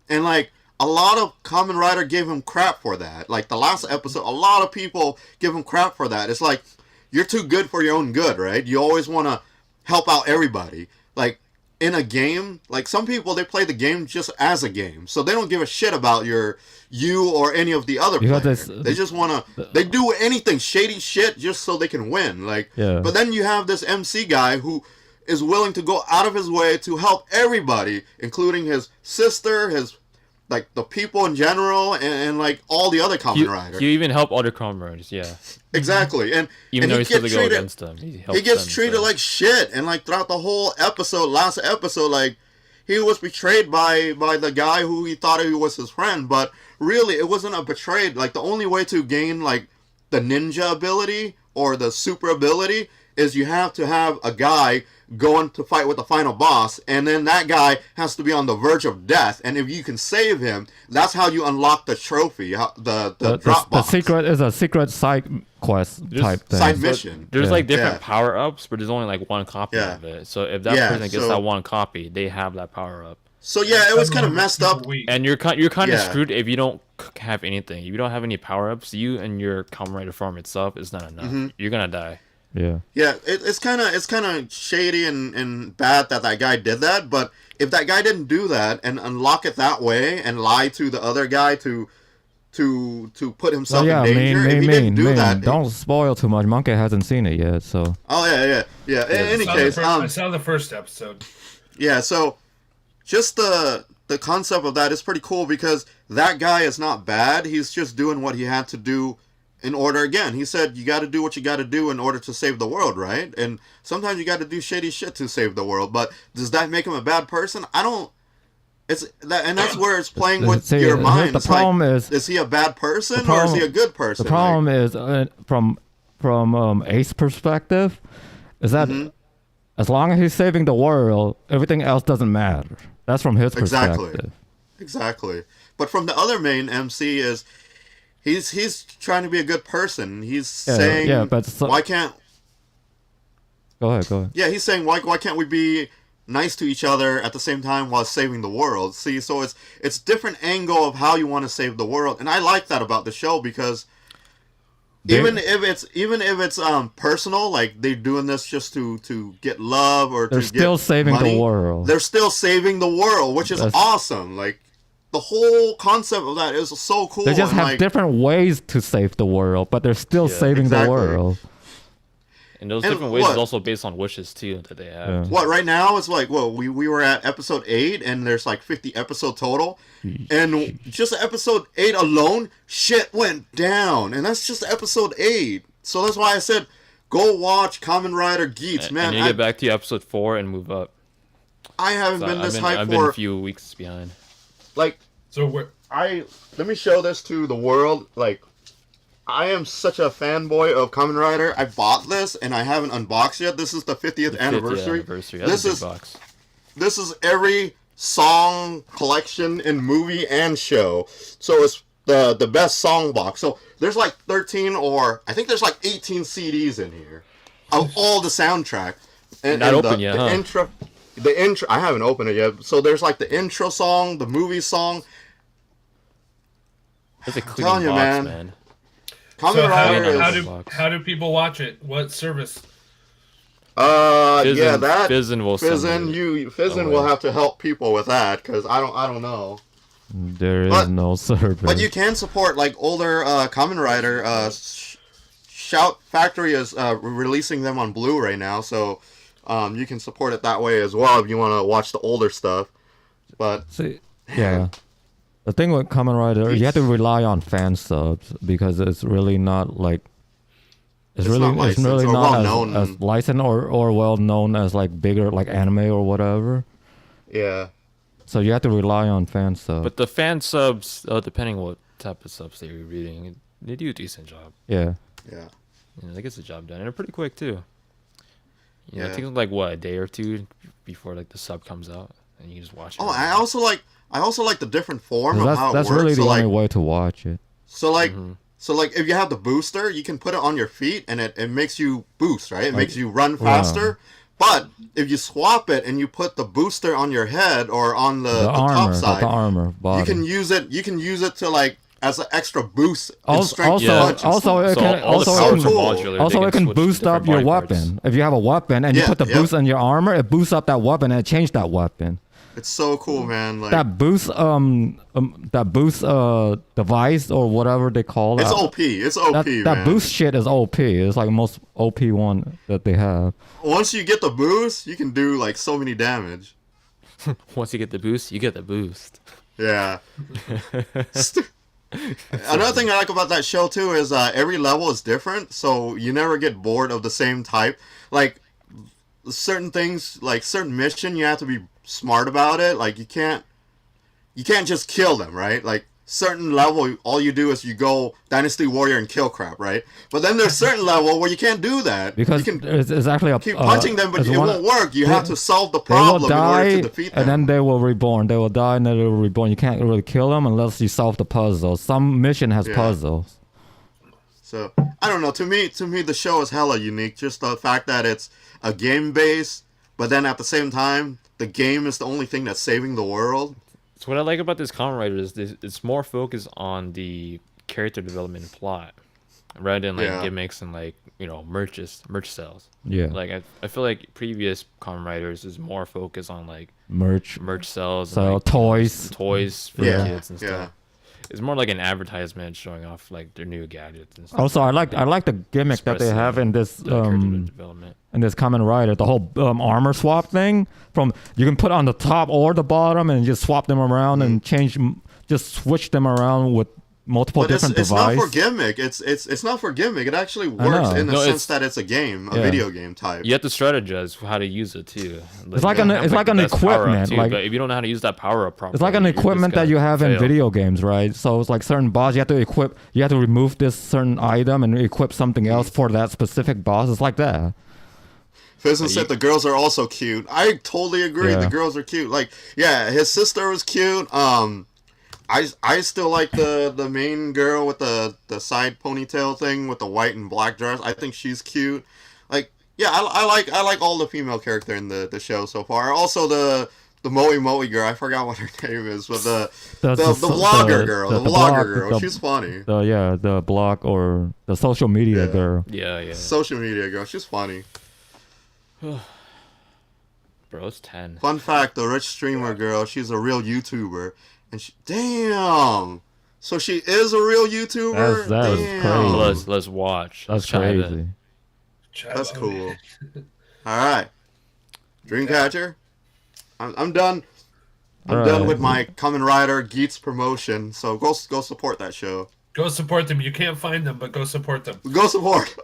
and like a lot of Kamen Rider gave him crap for that. Like the last episode, a lot of people give him crap for that. It's like you're too good for your own good, right? You always want to help out everybody. Like in a game, like some people they play the game just as a game, so they don't give a shit about you or any of the other Because players. it's- They just want to. They do anything shady shit just so they can win. Like, Yeah. but then you have this MC guy who is willing to go out of his way to help everybody, including his sister, like the people in general, and like all the other Kamen Riders. You even help other comrades, yeah. Exactly, and Even and though he he's supposed gets to go treated- against them, he helps he gets them, treated so. like shit, and like throughout the whole last episode, like he was betrayed by the guy who he thought he was his friend, but really it wasn't a betrayed. Like the only way to gain like the ninja ability or the super ability is you have to have a guy going to fight with the final boss, and then that guy has to be on the verge of death, and if you can save him, that's how you unlock the trophy, the drop The box. secret is a secret side quest type thing. side mission. There's Yeah. like different Yeah. power ups, but there's only like one copy Yeah. of it. So if that Yeah, person gets so- that one copy, they have that power up. So yeah, it was kind of messed up. And you're kind of Yeah. screwed if you don't have anything. If you don't have any power ups, you and your Kamen Rider form itself is not enough. Mhm. You're gonna die. Yeah. Yeah, it's kind of shady and bad that guy did that. But if that guy didn't do that and unlock it that way and lie to the other guy to put himself Oh yeah, in danger, if he didn't do that, Don't spoil too much. Monkey hasn't seen it yet, so. oh yeah. In any case, I saw the first episode. yeah. So just the concept of that is pretty cool because that guy is not bad. He's just doing what he had to do in order. Again, he said you got to do what you got to do in order to save the world, right? And sometimes you got to do shady shit to save the world. But does that make him a bad person? I don't. It's that, and that's where it's playing with See, your here's mind. the It's like, problem is he a bad person the problem- or is he a good person? The problem is from Ace perspective, is that Mm-hmm. as long as he's saving the world, everything else doesn't matter. That's from his Exactly. perspective. Exactly. But from the other main MC is he's trying to be a good person. He's Yeah, saying yeah, but so- why can't Go ahead. Yeah, he's saying why can't we be nice to each other at the same time while saving the world? See, so it's different angle of how you want to save the world, and I like that about the show because even if it's personal, like they're doing this just to get love or They're to still get saving the money, world. They're still saving the world, which is That's- awesome. Like the whole concept of that is so cool. They just and, have like, different ways to save the world, but they're still saving exactly. the world. And those And different ways what? is also based on wishes too that they have. What right now it's like, well, we were at episode 8 and there's like 50 episode total, and just episode 8 alone, shit went down, and that's just episode 8. So that's why I said, go watch Kamen Rider Geats, man. And you get back to episode 4 and move up. I haven't So been this hyped I've for been a few weeks behind. like. So let me show this to the world. Like, I am such a fanboy of Kamen Rider. I bought this and I haven't unboxed yet. This is the 50th anniversary. That's This a big is box. this is every song collection in movie and show. So it's the best song box. So there's like 13 or I think there's like 18 CDs in here of all the soundtrack. Not open yet, huh? The intro. I haven't opened it yet. So there's like the intro song, the movie song. It's a clean telling you, box, man. man. So Kamen how do people watch it? What service? Yeah, that Fizzin will Fizzin will have to help people with that because I don't know. There is no service. But you can support like older Kamen Rider. Shout Factory is releasing them on Blu-ray now, so you can support it that way as well if you want to watch the older stuff. But see, yeah, the thing with Kamen Rider, you have to rely on fan subs because it's really not like it's really not as licensed or well known as like bigger like anime or whatever. Yeah. So you have to rely on fan subs. But the fan subs, depending on what type of subs they're reading, they do a decent job. Yeah. Yeah. They get the job done, and they're pretty quick too. Yeah, Yeah. it takes like what, a day or two before like the sub comes out, and you just watch it. Oh, I also like the different form of how it That's works. really the so only like, way to watch it. so like if you have the booster, you can put it on your feet and it makes you boost, right? It makes you run faster. But if you swap it and you put the booster on your head or on the armor, top side, the armor body. you can use it to like as an extra boost. In Also, strength punches. it can boost up your weapon. If you have a weapon and you put the boost on your armor, it boosts up that weapon and it changes that weapon. It's so cool, man. Like That boost device or whatever they call it. it's OP. It's OP, man. That boost shit is OP. It's like the most OP one that they have. Once you get the boost, you can do like so many damage. Once you get the boost, you get the boost. Yeah. Another thing I like about that show too is every level is different, so you never get bored of the same type. Like certain things, like certain mission, you have to be smart about it. Like you can't just kill them, right? Like certain level, all you do is you go Dynasty Warrior and kill crap, right? But then there's certain level where you can't do that Because you can it's actually keep punching them, but it won't work. You have to solve the They will problem in order die to defeat them. and then they will reborn. They will die and then they will reborn. You can't really kill them unless you solve the puzzle. Some mission has Yeah. puzzles. So I don't know. To me, the show is hella unique. Just the fact that it's a game base, but then at the same time, the game is the only thing that's saving the world. So what I like about this Kamen Rider is it's more focused on the character development and plot, rather than like gimmicks and like merch sales. Yeah. Like I feel like previous Kamen Riders is more focused on like Merch sales, So and, like, toys for Yeah. kids and stuff. It's more like an advertisement showing off like their new gadgets and stuff. Also, I like the gimmick that they Expressing have in this the character development. in this Kamen Rider. The whole armor swap thing. From you can put on the top or the bottom and just swap them around and just switch them around with multiple But different it's devices. not for gimmick. It's not for gimmick. It actually works know. in the No, sense that it's a game, a Yeah. video game type. You have to strategize how to use it too. It's like an you have, it's like an the best power-up, equipment. too, Like but if you don't know how to use that power up properly, it's like an you're just equipment that gonna you have in fail. video games, right? So it's like certain boss you have to equip. You have to remove this certain item and equip something else for that specific boss. It's like that. Fizzin said the girls are also cute. I totally agree. Yeah. The girls are cute. Like, yeah, his sister was cute. I still like the main girl with the side ponytail thing with the white and black dress. I think she's cute. Like, yeah, I like all the female character in the show so far. Also the Moe girl. I forgot what her name is, but the vlogger girl. The vlogger girl. She's funny. The blog or the social media girl. Yeah. Social media girl. She's funny. Bro, it's 10. Fun fact: the rich streamer girl. She's a real YouTuber, and damn. So she is a real YouTuber. That was Damn. crazy. Let's watch. That's Let's try crazy. That's cool. All right, Dreamcatcher. I'm done. I'm done with my Kamen Rider Geats promotion. So go support that show. Go support them. You can't find them, but go support them. Go support.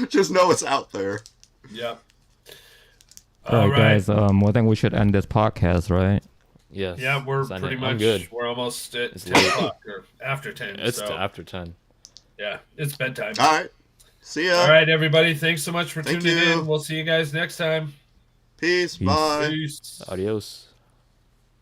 Just know it's out there. Yep. All right, guys. I think we should end this podcast, right? Yes. Yeah, we're pretty much good. We're almost at It's 10 late. o'clock or after 10. It's so. after 10. Yeah, it's bedtime. All right. See ya. All right, everybody. Thanks so much for Thank tuning you. in. We'll see you guys next time. Peace. Bye. Peace. Adios.